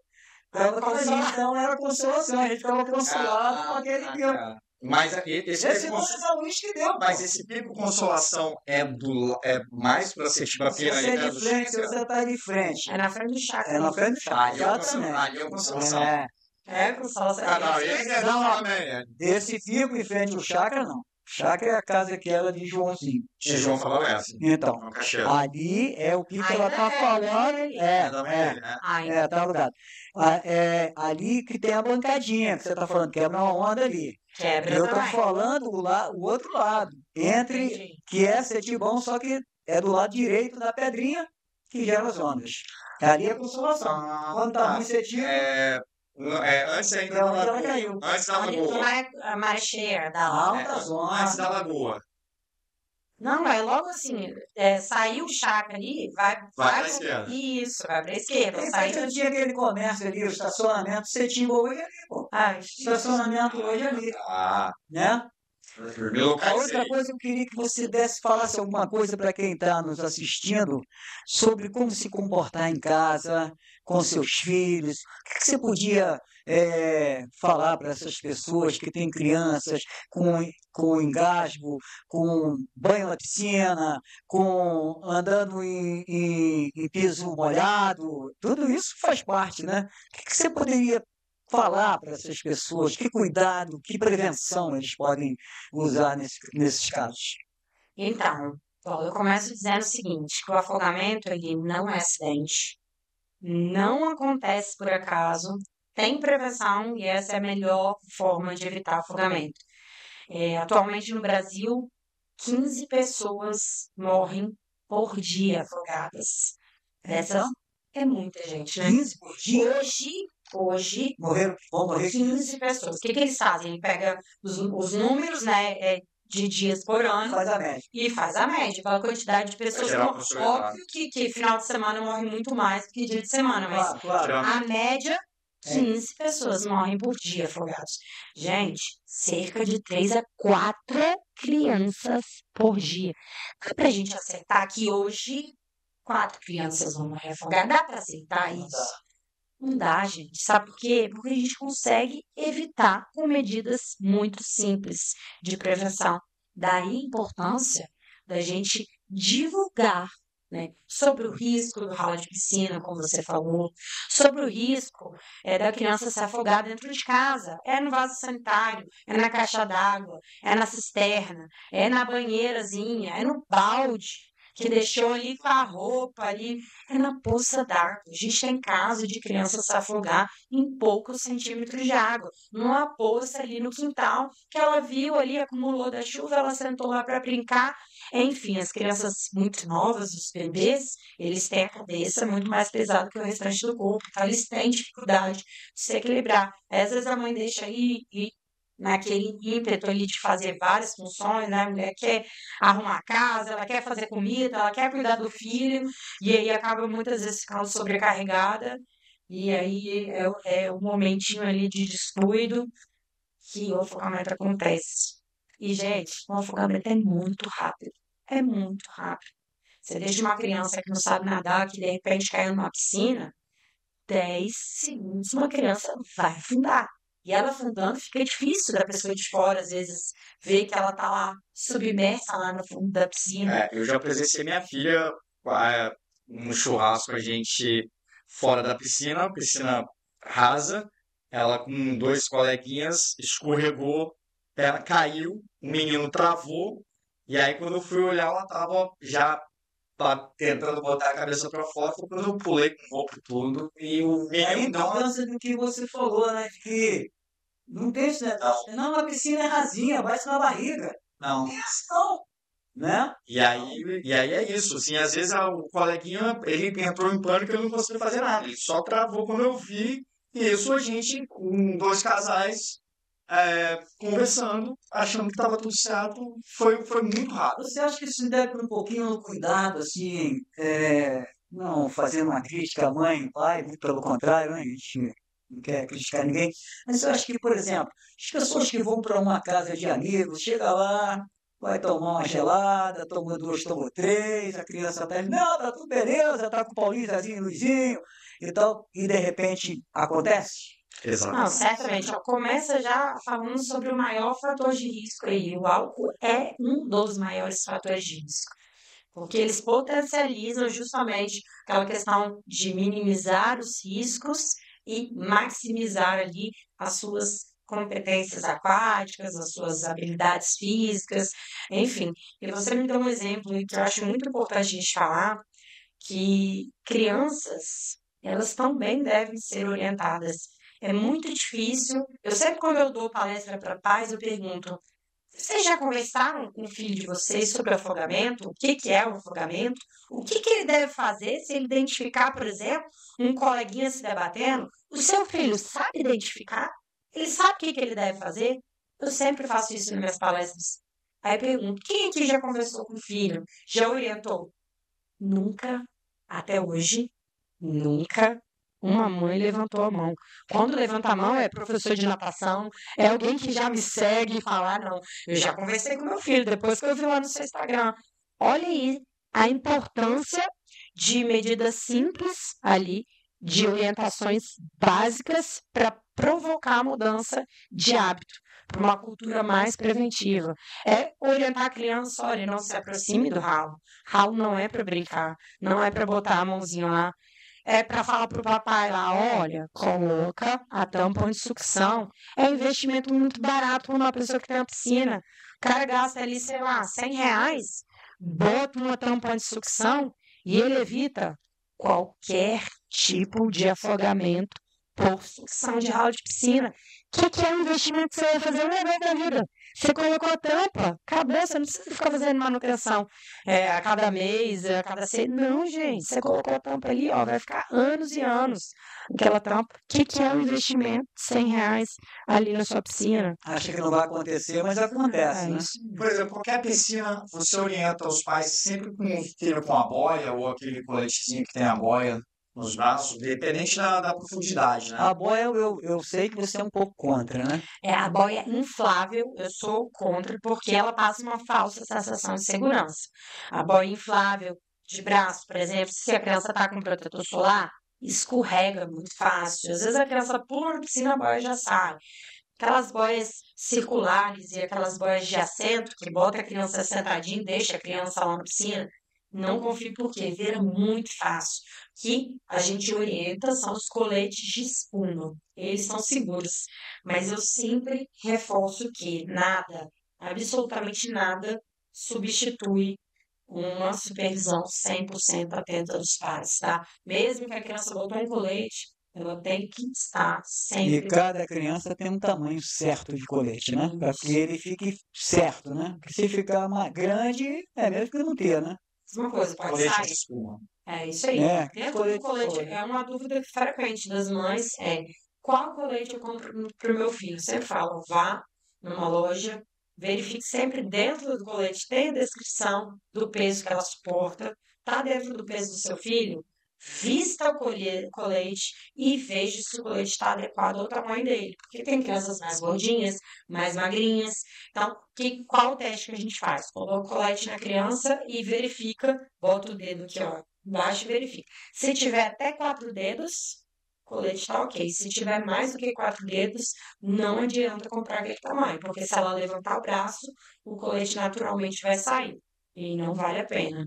S1: ela fazia, então era consolação, a gente ficava consolado com aquele pico.
S4: Caraca. Mas esse
S1: Esse
S4: pico,
S1: foi o São Luís que deu,
S4: mas
S1: pô.
S4: esse pico consolação é mais pra ser tipo a
S1: Se você é
S4: pirâmide
S1: de
S4: do
S1: frente,
S4: Chico.
S1: você está de frente.
S3: É na frente do
S1: É
S3: chácara.
S1: na frente do chá, exatamente.
S4: Ali é o consolação.
S1: É,
S3: Consolação.
S4: Ah, não, esse é
S1: Não,
S4: não, também.
S1: esse pico em frente ao chácara, não. Chácara é a casa que era de Joãozinho.
S4: João falou essa.
S1: Então,
S4: Não, Caxias.
S1: ali é o que ela
S3: Ainda
S1: está
S3: é,
S1: falando.
S4: É também
S1: É,
S4: dele, né?
S3: Ainda.
S1: tá alugado. É ali que tem a bancadinha que você está falando, quebra uma onda ali.
S3: Quebra
S1: Eu estou
S3: também.
S1: falando o outro lado,
S3: Entendi.
S1: que é Setibão, só que é do lado direito da pedrinha que gera as ondas. Ali é consolação. Quando está ruim Setiba,
S4: Antes ainda
S1: é
S4: da
S1: onde ela
S4: lagoa.
S1: caiu.
S4: Antes da
S3: Ali
S4: lagoa.
S3: não é a maré cheia da lá.
S1: Alta zona.
S4: Antes da lagoa.
S3: Não, é logo assim, saiu o chácara ali, vai
S4: pra esquerda.
S3: Isso, vai pra esquerda.
S1: Aí
S3: Saiu
S1: você tinha aquele comércio ali, o estacionamento, Setibã hoje ali, pô.
S3: Ah,
S1: Estacionamento hoje ali,
S4: Ah,
S1: né?
S4: me
S1: A
S4: localizei.
S1: outra coisa, eu queria que você falasse alguma coisa para quem está nos assistindo sobre como se comportar em casa, com seus filhos. O que você podia falar para essas pessoas que têm crianças com engasgo, com banho na piscina, com andando em piso molhado? Tudo isso faz parte, né? O que você poderia falar para essas pessoas? Que cuidado, que prevenção eles podem usar nesses casos?
S3: Então, bom, eu começo dizendo o seguinte, que o afogamento, ele não é acidente, não acontece por acaso, tem prevenção e essa é a melhor forma de evitar afogamento. Atualmente no Brasil, 15 pessoas morrem por dia afogadas. Essa é muita gente, né?
S1: 15 por dia?
S3: Hoje,
S1: Vão morrer
S3: 15 pessoas. O que que eles fazem? Ele pega os números, né, de dias por ano
S1: faz a média.
S3: e faz a média, pela quantidade de pessoas.
S4: gerar
S3: Óbvio
S4: possibilidade.
S3: que final de semana morre muito mais do que dia de semana, mas
S1: Claro.
S3: a média, 15 pessoas morrem por dia afogados. Gente, cerca de 3 a 4 crianças por dia. Dá pra gente acertar que hoje 4 crianças vão morrer afogadas? Dá pra aceitar isso? Não dá, gente. Sabe por quê? Porque a gente consegue evitar com medidas muito simples de prevenção. Daí a importância da gente divulgar, né, sobre o risco do ralo de piscina, como você falou, sobre o risco da criança se afogar dentro de casa. É no vaso sanitário, é na caixa d'água, é na cisterna, é na banheirazinha, é no balde que deixou ali com a roupa ali, é na poça d'água. A gente tem caso de criança se afogar em poucos centímetros de água, numa poça ali no quintal, que ela viu ali, acumulou da chuva, ela sentou lá para brincar. Enfim, as crianças muito novas, os bebês, eles têm a cabeça muito mais pesada que o restante do corpo, então eles têm dificuldade de se equilibrar. Às vezes a mãe deixa aí e naquele ímpeto ali de fazer várias funções, né? A mulher quer arrumar a casa, ela quer fazer comida, ela quer cuidar do filho, e aí acaba muitas vezes ficando sobrecarregada, e aí é um momentinho ali de descuido que o afogamento acontece. E, gente, o afogamento é muito rápido. É muito rápido. Você deixa uma criança que não sabe nadar, que de repente caiu numa piscina, 10 segundos uma criança vai afundar. E ela afundando fica difícil da pessoa de fora, às vezes, ver que ela tá lá submersa lá no fundo da piscina.
S4: Eu já presenciei minha filha no churrasco, a gente fora da piscina rasa, ela com 2 coleguinhas escorregou, ela caiu, o menino travou, e aí quando eu fui olhar, ela tava já tentando botar a cabeça pra fora, foi quando eu pulei com o roupa e tudo, e o
S1: É a
S4: menino deu uma...
S1: importância do que você falou, né? De que não tem esse negócio. Não, a piscina é rasinha, bate na barriga.
S4: Não.
S1: Não, né?
S4: E aí é isso, assim, às vezes o coleguinha, ele entrou em pânico e eu não consegui fazer nada, ele só travou quando eu vi, e isso a gente, com 2 casais, conversando, achando que estava tudo certo, foi muito rápido.
S1: Você acha que isso deve ter um pouquinho no cuidado, assim, não fazendo uma crítica à mãe, ao pai, muito pelo contrário, né? A gente não quer criticar ninguém, mas eu acho que, por exemplo, as pessoas que vão para uma casa de amigos, chega lá, vai tomar uma gelada, toma duas, toma três, a criança tá, não, tá tudo beleza, tá com o Paulinho, Zezinho, Luizinho e tal, e de repente acontece.
S3: Não,
S4: Exato.
S3: certamente. Ó, começa já falando sobre o maior fator de risco aí. O álcool é um dos maiores fatores de risco, porque eles potencializam justamente aquela questão de minimizar os riscos e maximizar ali as suas competências aquáticas, as suas habilidades físicas, enfim. E você me deu um exemplo que eu acho muito importante a gente falar, que crianças, elas também devem ser orientadas. É muito difícil. Eu sempre, quando eu dou palestra para pais, eu pergunto: vocês já conversaram com o filho de vocês sobre afogamento? O que que é o afogamento? O que que ele deve fazer se ele identificar, por exemplo, um coleguinha se debatendo? O seu filho sabe identificar? Ele sabe o que que ele deve fazer? Eu sempre faço isso nas minhas palestras. Aí eu pergunto: quem aqui já conversou com o filho? Já orientou? Nunca, até hoje, nunca uma mãe levantou a mão. Quando levanta a mão é professor de natação, é alguém que já me segue e fala: "Ah, não, eu já conversei com meu filho depois que eu vi lá no seu Instagram." Olha aí a importância de medidas simples ali, de orientações básicas para provocar a mudança de hábito, para uma cultura mais preventiva. É orientar a criança: olha, não se aproxime do ralo. Ralo não é para brincar, não é para botar a mãozinha lá. É para falar para o papai lá: olha, coloca a tampa de sucção. É um investimento muito barato para uma pessoa que tem uma piscina. O cara gasta ali, sei lá, R$ 100, bota uma tampa de sucção e ele evita qualquer tipo de afogamento por sucção de ralo de piscina. O que é um investimento que você vai fazer uma vez na vida? Você colocou a tampa, acabou, você não precisa ficar fazendo manutenção a cada mês, a cada seis. Não, gente, você colocou a tampa ali, ó, vai ficar anos e anos aquela tampa. O que é um investimento de R$ 100 ali na sua piscina?
S1: Acha que não vai acontecer, mas acontece,
S3: É
S1: né?
S3: isso.
S4: Por exemplo, qualquer piscina, você orienta os pais sempre com o filho com a boia ou aquele coletezinho que tem a boia nos braços, dependente da profundidade, né?
S1: A boia eu sei que você é um pouco contra, né?
S3: É a boia inflável, eu sou contra, porque ela passa uma falsa sensação de segurança. A boia inflável de braço, por exemplo, se a criança está com protetor solar, escorrega muito fácil. Às vezes a criança pula na piscina, a boia já sai. Aquelas boias circulares e aquelas boias de assento, que bota a criança sentadinha e deixa a criança lá na piscina, não confio porque vira muito fácil. O que a gente orienta são os coletes de espuma. Eles são seguros. Mas eu sempre reforço que nada, absolutamente nada, substitui uma supervisão 100% atenta dos pais, tá? Mesmo que a criança botou um colete, ela tem que estar
S1: E
S3: sempre.
S1: cada criança tem um tamanho certo de colete, né? Para que ele fique certo, né? Porque se ficar grande, é mesmo que não ter, né?
S3: Uma coisa, pode
S4: Colete de
S3: sair.
S4: espuma.
S3: É isso aí.
S1: É,
S3: Dentro do colete, é uma dúvida frequente das mães, qual colete eu compro para o meu filho? Sempre falo: vá numa loja, verifique sempre dentro do colete, tem a descrição do peso que ela suporta, tá dentro do peso do seu filho? Vista o colete e veja se o colete está adequado ao tamanho dele. Porque tem crianças mais gordinhas, mais magrinhas. Então, qual o teste que a gente faz? Coloca o colete na criança e verifica, bota o dedo aqui, ó, embaixo e verifica. Se tiver até 4 dedos, o colete está ok. Se tiver mais do que 4 dedos, não adianta comprar aquele tamanho, porque se ela levantar o braço, o colete naturalmente vai sair. E não vale a pena.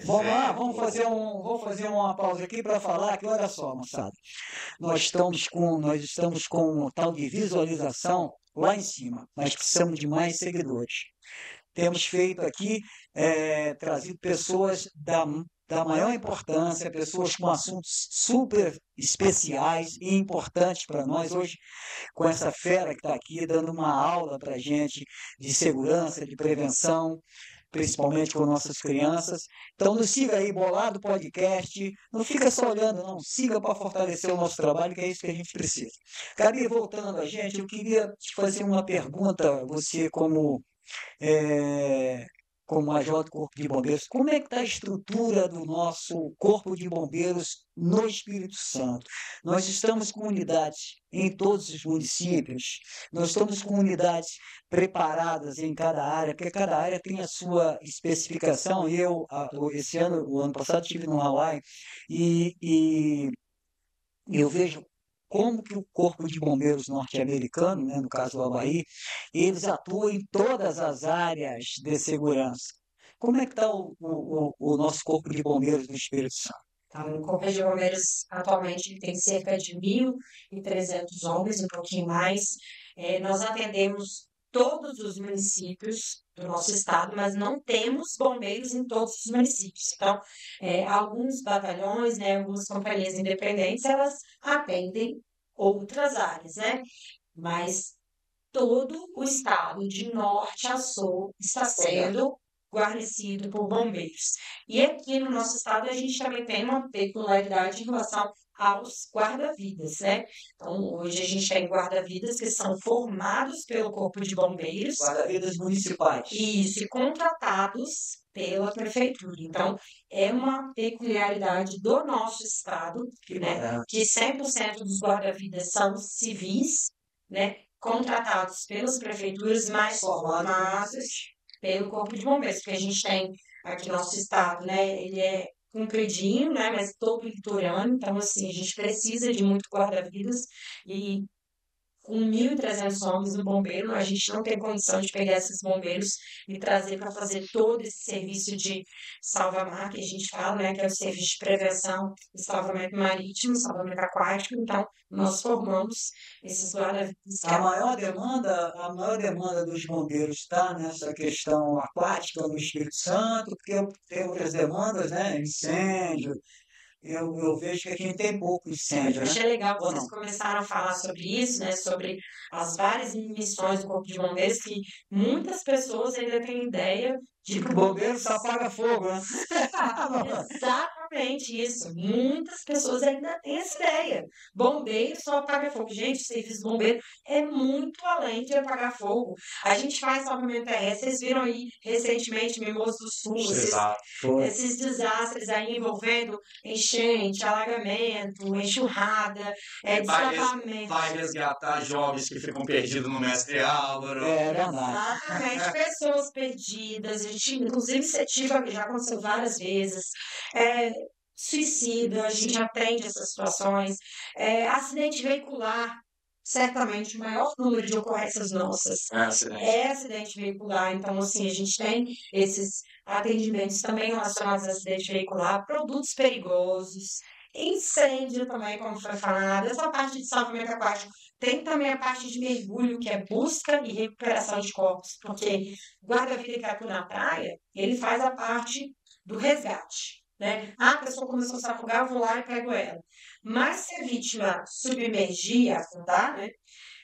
S1: vamos lá, vamos fazer uma pausa aqui para falar que, olha só, moçada, nós estamos com tal de visualização lá em cima, mas precisamos de mais seguidores. Temos feito aqui, trazido pessoas da maior importância, pessoas com assuntos super especiais e importantes para nós. Hoje, com essa fera que está aqui, dando uma aula para a gente de segurança, de prevenção, principalmente com nossas crianças. Então, nos siga aí, Bolado Podcast. Não fica só olhando, não. Siga para fortalecer o nosso trabalho, que é isso que a gente precisa. Gabi, voltando a gente, eu queria te fazer uma pergunta, você como como major do Corpo de Bombeiros, como é que está a estrutura do nosso Corpo de Bombeiros no Espírito Santo? Nós estamos com unidades em todos os municípios, nós estamos com unidades preparadas em cada área, porque cada área tem a sua especificação. Esse ano, o ano passado, estive no Hawaii e eu vejo como que o Corpo de Bombeiros norte-americano, né, no caso do Havaí, eles atuam em todas as áreas de segurança. Como é que está o nosso Corpo de Bombeiros do Espírito Santo?
S3: Então, o Corpo de Bombeiros atualmente tem cerca de 1.300 homens, um pouquinho mais. Nós atendemos todos os municípios do nosso estado, mas não temos bombeiros em todos os municípios. Então, alguns batalhões, né, algumas companhias independentes, elas atendem outras áreas, né? Mas todo o estado, de norte a sul, está sendo guarnecido por bombeiros. E aqui no nosso estado a gente também tem uma peculiaridade em relação aos guarda-vidas, né? Então, hoje a gente tem guarda-vidas que são formados pelo Corpo de Bombeiros.
S1: Guarda-vidas municipais.
S3: Isso, e contratados pela prefeitura. Então, é uma peculiaridade do nosso estado, né? Que 100% dos guarda-vidas são civis, né? Contratados pelas prefeituras, mas formados pelo Corpo de Bombeiros, porque a gente tem aqui no nosso estado, né? Ele é compridinho, né? Mas todo litorâneo, então assim, a gente precisa de muito guarda-vidas e com 1.300 homens no bombeiro, a gente não tem condição de pegar esses bombeiros e trazer para fazer todo esse serviço de salva-mar, que a gente fala, né, que é o serviço de prevenção e salvamento marítimo, salvamento aquático. Então, nós formamos esses guarda-vidas.
S1: A maior demanda dos bombeiros está nessa questão aquática no Espírito Santo, porque tem outras demandas, né? Incêndio. Eu vejo que aqui tem pouco incêndio, né?
S3: Achei legal que vocês começaram a falar sobre isso, né? Sobre as várias missões do Corpo de Bombeiros, que muitas pessoas ainda têm ideia de que
S1: O bombeiro só apaga fogo, né?
S3: Exatamente isso. Muitas pessoas ainda têm essa ideia. Bombeiro só apaga fogo. Gente, o serviço de bombeiro é muito além de apagar fogo. A gente faz salvamento terrestre. Vocês viram aí recentemente Mimoso do Sul, esses desastres aí envolvendo enchente, alagamento, enxurrada, desabamento.
S4: Vai resgatar jovens que ficam perdidos no Mestre Álvaro.
S1: É verdade.
S3: Exatamente, pessoas perdidas. A gente, inclusive, iniciativa já aconteceu várias vezes. Suicídio, a gente atende essas situações. Acidente veicular, certamente o maior número de ocorrências nossas é acidente veicular. Então, assim, a gente tem esses atendimentos também relacionados a acidente veicular, produtos perigosos, incêndio também, como foi falado, essa parte de salvamento aquático. Tem também a parte de mergulho, que é busca e recuperação de corpos, porque o guarda-vida que atua na praia, ele faz a parte do resgate, né? A pessoa começou a se afogar, eu vou lá e pego ela. Mas se a vítima submergir, afundar, né?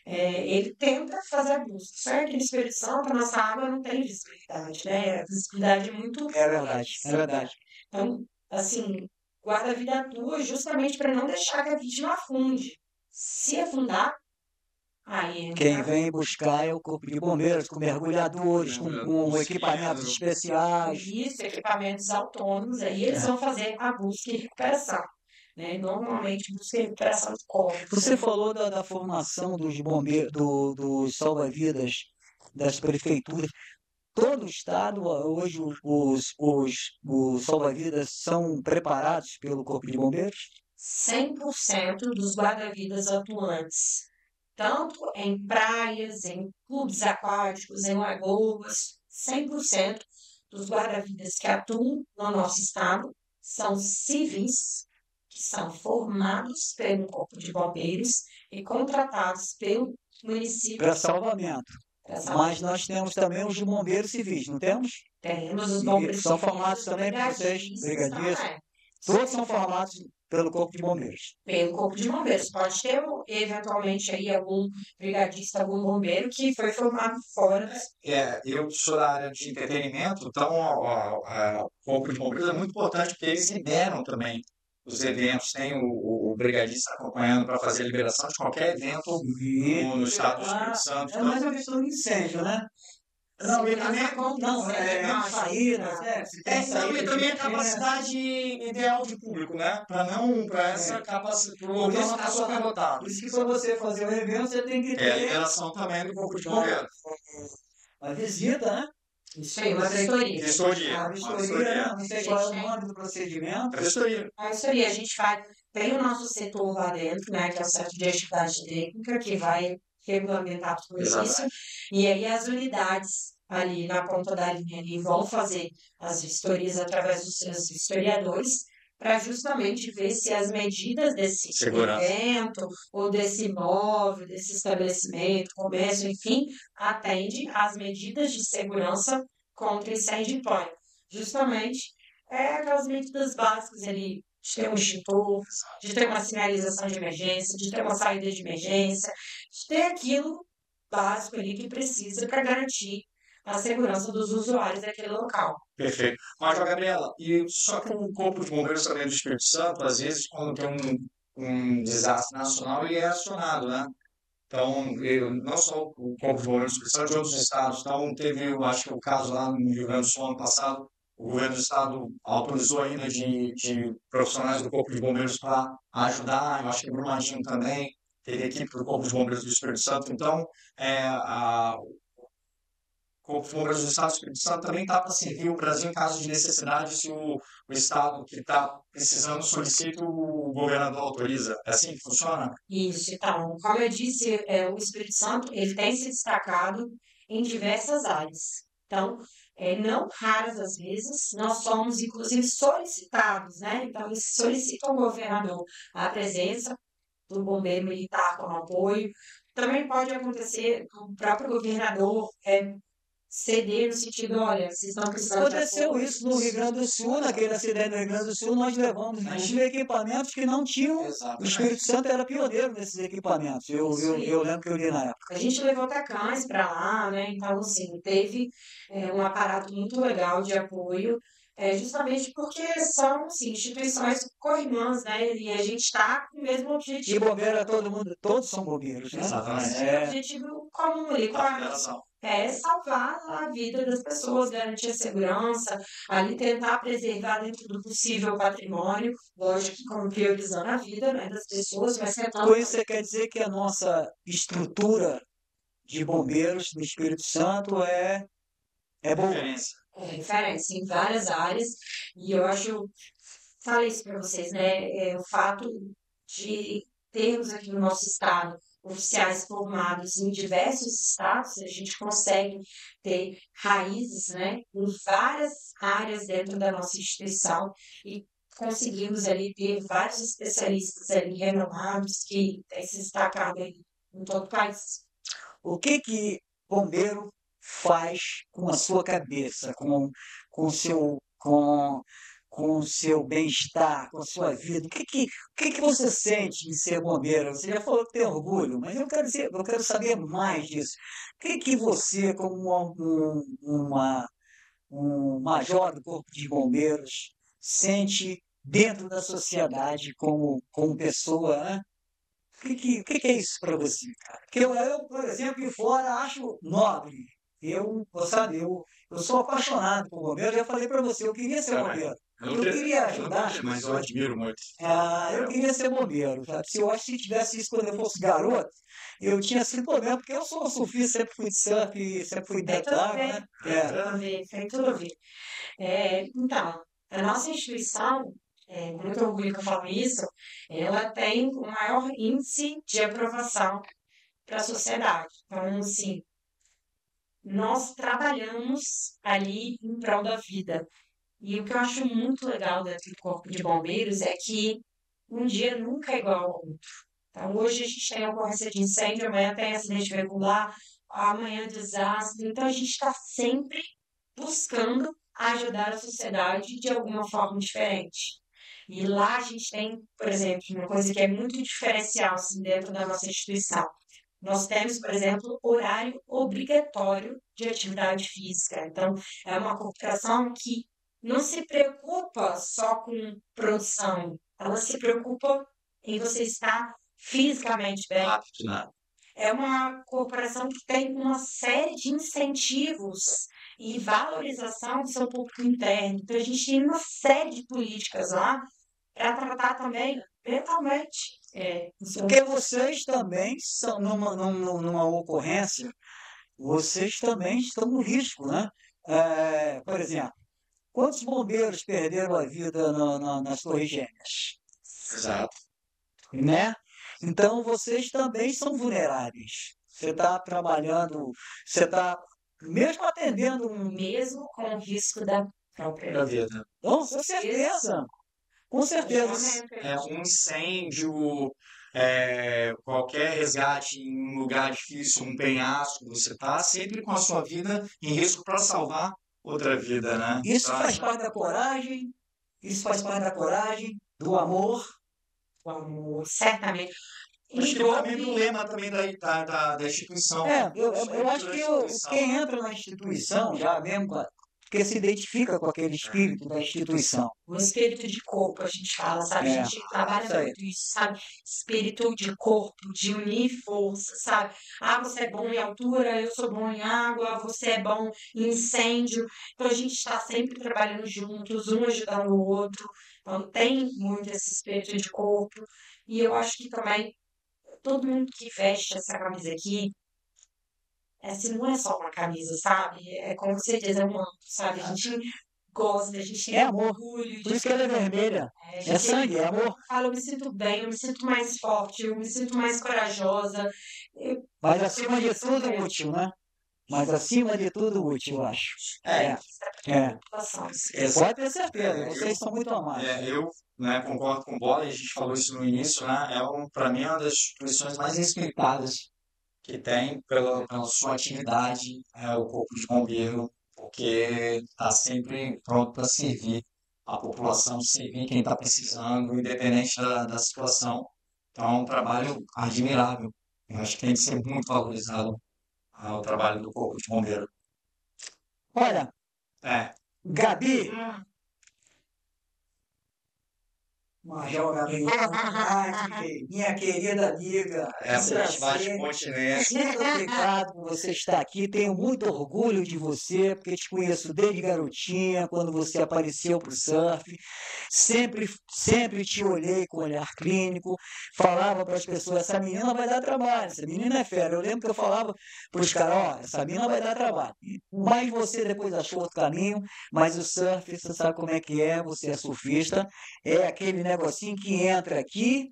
S3: Ele tenta fazer a busca. Só que no Espírito Santo, a nossa água não tem visibilidade, né? A visibilidade é muito...
S1: É verdade, é verdade.
S3: Então, assim, o guarda-vida atua justamente para não deixar que a vítima afunde. Se afundar, aí
S1: Quem vem buscar é o Corpo de Bombeiros, com mergulhadores, com equipamentos especiais.
S3: Isso, equipamentos autônomos, aí eles vão fazer a busca e recuperação. Né? Normalmente, busca e recuperação de corpos.
S1: Você falou da formação dos bombeiros, dos salva-vidas das prefeituras. Todo o estado, hoje, os salva-vidas são preparados pelo Corpo de Bombeiros?
S3: 100% dos guarda-vidas atuantes, tanto em praias, em clubes aquáticos, em lagoas, 100% dos guarda-vidas que atuam no nosso estado são civis, que são formados pelo Corpo de Bombeiros e contratados pelo município.
S1: Para salvamento. Mas nós temos também os bombeiros civis, não temos?
S3: Temos os bombeiros
S1: são formados também por vocês, brigadistas. Todos são formados pelo Corpo de Bombeiros.
S3: Pelo Corpo de Bombeiros. Pode ter, eventualmente, aí algum brigadista, algum bombeiro que foi formado fora.
S4: Eu sou da área de entretenimento, então o Corpo de Bombeiros é muito importante porque eles liberam também os eventos. Tem o brigadista acompanhando para fazer a liberação de qualquer evento no estado do Espírito Santo.
S1: É mais uma questão de incêndio, né? Não, e
S3: Segurança
S1: também,
S3: contra
S1: não,
S3: incêndio,
S1: saídas, se tem
S4: Não, e
S1: saída de
S4: também a
S1: emergência.
S4: capacidade ideal de público, né? Para essa capacidade, para o
S1: Por
S4: local
S1: isso
S4: não
S1: que
S4: estar superlotado.
S1: por isso que para você fazer o evento, você tem que
S4: É a
S1: ter
S4: liberação também do Corpo de
S1: uma,
S4: Bombeiros.
S1: uma visita, né?
S3: Isso aí, uma vistoria.
S4: Vistoria.
S1: A
S4: Uma
S1: vistoria,
S4: vistoria.
S1: não sei qual é o nome do procedimento.
S4: A vistoria.
S3: A vistoria, a gente vai, tem o nosso setor lá dentro, né, que é o Centro de Atividade Técnica, que vai regulamentar tudo isso,
S4: Exatamente.
S3: e aí as unidades ali na ponta da linha ali vão fazer as vistorias através dos seus vistoriadores, para justamente ver se as medidas desse
S4: Segurança.
S3: evento, ou desse imóvel, desse estabelecimento, comércio, enfim, atende às medidas de segurança contra incêndio e pânico. Justamente aquelas medidas básicas ali, de ter um extintor, de ter uma sinalização de emergência, de ter uma saída de emergência, de ter aquilo básico ali que precisa para garantir a segurança dos usuários daquele local.
S4: Perfeito. Mas, Gabriela, e só que o Corpo de Bombeiros também do Espírito Santo, às vezes, quando tem um desastre nacional, ele é acionado, né? Então, não só o Corpo de Bombeiros do Espírito Santo, de outros estados. Então, teve, eu acho que o caso lá no Rio Grande do Sul, ano passado, o governo do estado autorizou ainda de profissionais do Corpo de Bombeiros para ajudar. Eu acho que Brumadinho também teve equipe do Corpo de Bombeiros do Espírito Santo. Então, o Corpo de Bombeiros do Estado do Espírito Santo também está para servir o Brasil em caso de necessidade, se o estado que está precisando solicita, o governador autoriza. É assim que funciona?
S3: Isso, então, como eu disse, o Espírito Santo ele tem se destacado em diversas áreas. Então, não raras as vezes, nós somos, inclusive, solicitados, né? Então, eles solicitam ao governador a presença do bombeiro militar como apoio. Também pode acontecer do próprio governador ceder no sentido, olha, vocês estão precisando de
S1: Aconteceu
S3: apoio.
S1: isso no Rio Grande do Sul, naquele acidente no Rio Grande do Sul, nós levamos, inclusive, equipamentos que não tinham. O Espírito Santo era pioneiro nesses equipamentos. Eu lembro que eu li na época.
S3: A gente levou até cães para lá, né? Então, assim, teve um aparato muito legal de apoio, justamente porque são, assim, instituições co-irmãs, né? E a gente está com o mesmo
S1: E
S3: objetivo.
S1: bombeiro é todo mundo, todos são bombeiros, né?
S4: Exatamente.
S3: O objetivo comum ali,
S4: Da
S3: qual é?
S4: federação.
S3: É salvar a vida das pessoas, garantir a segurança, ali tentar preservar dentro do possível o patrimônio, lógico que como priorizando a vida, né, das pessoas, mas tentando
S1: Com isso, você quer dizer que a nossa estrutura de bombeiros no Espírito Santo é boa.
S4: Referência.
S3: referência em várias áreas, e eu acho, falei isso para vocês, né, o fato de termos aqui no nosso estado oficiais formados em diversos estados, a gente consegue ter raízes, né, em várias áreas dentro da nossa instituição e conseguimos ali ter vários especialistas ali renomados que têm se destacado aí em todo o país.
S1: O que bombeiro faz com a sua cabeça, com o seu, com o seu bem-estar, com a sua vida? O que você sente em ser bombeiro? Você já falou que tem orgulho, mas eu quero saber mais disso. O que você, como um major do Corpo de Bombeiros, sente dentro da sociedade como pessoa, né? O que é isso para você, cara? Porque por exemplo, de fora acho nobre. Sabe, eu sou apaixonado por bombeiro. Eu já falei para você, eu queria ser bombeiro. Eu queria ajudar.
S4: Mas eu admiro muito.
S1: Eu queria ser bombeiro, sabe? Eu acho que se tivesse isso quando eu fosse garoto, eu tinha sido problema, porque eu sou surfista, sempre fui de surf, sempre fui
S3: Tem
S1: dentro
S3: tudo a
S1: d'água,
S3: ver,
S1: né?
S3: tem tudo a ver, tem tudo a ver. Então, a nossa instituição, com muito orgulho que eu falo isso, ela tem o maior índice de aprovação para a sociedade. Então, assim, nós trabalhamos ali em prol da vida. E o que eu acho muito legal dentro do Corpo de Bombeiros é que um dia nunca é igual ao outro. Então, hoje a gente tem ocorrência de incêndio, amanhã tem acidente veicular, amanhã desastre. Então, a gente está sempre buscando ajudar a sociedade de alguma forma diferente. E lá a gente tem, por exemplo, uma coisa que é muito diferencial assim, dentro da nossa instituição. Nós temos, por exemplo, horário obrigatório de atividade física. Então, é uma corporação que não se preocupa só com produção, ela se preocupa em você estar fisicamente bem.
S4: Rápido, né?
S3: é uma corporação que tem uma série de incentivos e valorização do seu público interno. Então, a gente tem uma série de políticas lá para tratar também mentalmente.
S1: Porque vocês também são, numa ocorrência, vocês também estão no risco, né? Por exemplo, quantos bombeiros perderam a vida nas Torres Gêmeas?
S4: Exato.
S1: Né? Então, vocês também são vulneráveis. Você está trabalhando, você está mesmo atendendo
S3: Mesmo com o risco da própria
S4: Da
S3: vida.
S4: vida.
S1: Com certeza, com certeza.
S4: Um incêndio, qualquer resgate em um lugar difícil, um penhasco, você está sempre com a sua vida em risco para salvar outra vida, né?
S1: Isso faz parte da coragem, isso faz parte da coragem, do amor.
S3: O amor, certamente.
S4: Acho que também do lema também da instituição.
S1: Eu acho que quem entra na instituição, já mesmo, porque se identifica com aquele espírito da instituição.
S3: O espírito de corpo, a gente fala, sabe? A gente trabalha muito isso, sabe? Espírito de corpo, de unir força, sabe? Você é bom em altura, eu sou bom em água, você é bom em incêndio. Então, a gente está sempre trabalhando juntos, um ajudando o outro. Então, tem muito esse espírito de corpo. E eu acho que também, todo mundo que veste essa camisa aqui, não é só uma camisa, sabe? É como você diz, é um manto, sabe? A gente gosta, a gente tem
S1: amor.
S3: orgulho.
S1: Por isso que ela é vermelha. É sangue, é amor.
S3: Eu me sinto bem, eu me sinto mais forte, eu me sinto mais corajosa.
S1: Mas acima de tudo útil, né? Mas acima de tudo útil, eu acho. Pode ter certeza, vocês são muito amados.
S4: Eu concordo com o Bola, e a gente falou isso no início, né? Para mim, é uma das instituições mais respeitadas que tem pela sua atividade, o Corpo de Bombeiro, porque está sempre pronto para servir a população, servir quem está precisando, independente da situação. Então, é um trabalho admirável. Eu acho que tem que ser muito valorizado o trabalho do Corpo de Bombeiro.
S1: Olha, Gabi, Major Gabi, minha querida amiga,
S4: Essa a gente vai de continência.
S1: muito obrigado por você estar aqui. Tenho muito orgulho de você, porque te conheço desde garotinha, quando você apareceu para o surf. Sempre te olhei com olhar clínico, falava para as pessoas, essa menina vai dar trabalho, essa menina é fera. Eu lembro que eu falava para os caras, essa menina vai dar trabalho. Mas você depois achou outro caminho, mas o surf, você sabe como é que é, você é surfista, é aquele negocinho que entra aqui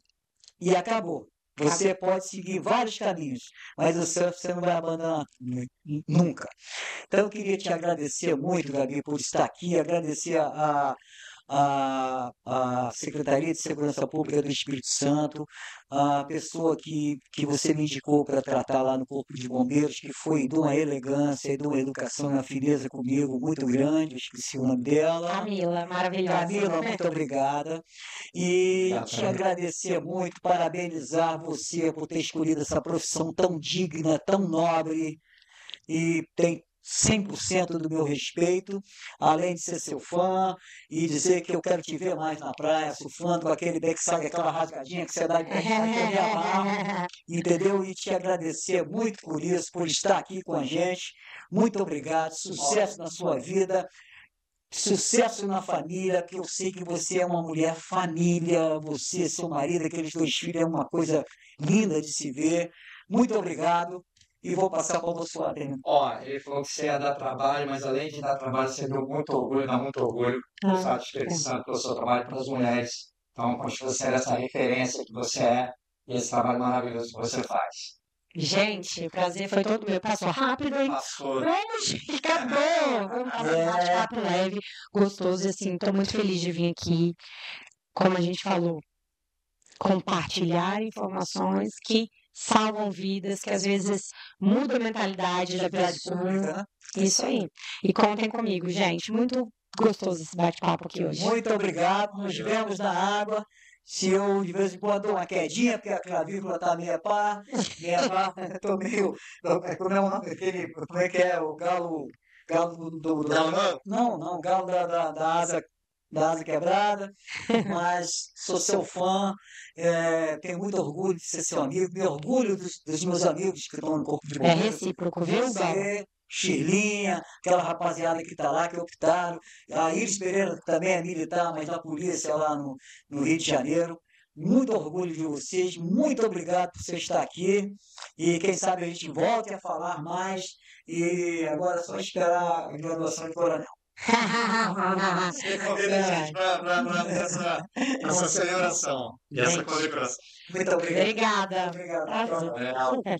S1: e acabou. Você pode seguir vários caminhos, mas o surf você não vai abandonar nunca. Então eu queria te agradecer muito, Gabi, por estar aqui, agradecer a Secretaria de Segurança Pública do Espírito Santo, a pessoa que você me indicou para tratar lá no Corpo de Bombeiros, que foi de uma elegância e de uma educação e uma fineza comigo muito grande, eu esqueci o nome dela.
S3: Camila, maravilhosa.
S1: Camila, muito obrigada. E te agradecer muito, parabenizar você por ter escolhido essa profissão tão digna, tão nobre, e tem 100% do meu respeito, além de ser seu fã e dizer que eu quero te ver mais na praia, surfando com aquele backside, aquela rasgadinha que você dá de barra, entendeu? E te agradecer muito por isso, por estar aqui com a gente. Muito obrigado, sucesso na sua vida, sucesso na família, que eu sei que você é uma mulher família, você, seu marido, aqueles 2 filhos, é uma coisa linda de se ver. Muito obrigado. E vou passar para o Bossuara.
S4: Ele falou que você ia dar trabalho, mas além de dar trabalho, você deu muito orgulho, dá muito orgulho, satisfação pelo seu trabalho para as mulheres. Então, como se você era essa referência que você é, e esse trabalho maravilhoso que você faz.
S3: Gente, o prazer foi todo meu. Passou rápido, hein?
S4: Passou.
S3: Acabou! Vamos fazer um bate-papo leve, gostoso, e assim, estou muito feliz de vir aqui, como a gente falou, compartilhar informações que salvam vidas, que às vezes mudam a mentalidade da pessoa. Isso aí. E contem comigo, gente. Muito gostoso esse bate-papo aqui hoje.
S1: Muito obrigado. Nos vemos na água. Se eu, de vez em quando, dou uma quedinha, porque a clavícula está meia pá, estou meio... Como é que é? O galo do... Não, galo da asa da Asa Quebrada, mas sou seu fã, tenho muito orgulho de ser seu amigo, me orgulho dos meus amigos que estão no Corpo de
S3: É
S1: Bombeiros.
S3: recíproco, viu, Galo?
S1: Você, Shirlinha, aquela rapaziada que está lá, que optaram, a Iris Pereira, que também é militar, mas na polícia lá no Rio de Janeiro. Muito orgulho de vocês, muito obrigado por você estar aqui. E quem sabe a gente volte a falar mais. E agora é só esperar a graduação de coronel.
S4: Você convida a gente para essa celebração e essa
S3: Gente.
S4: condecoração.
S1: Muito obrigado.
S3: Obrigada.
S1: Obrigado.
S3: Arrasou.
S1: Tchau.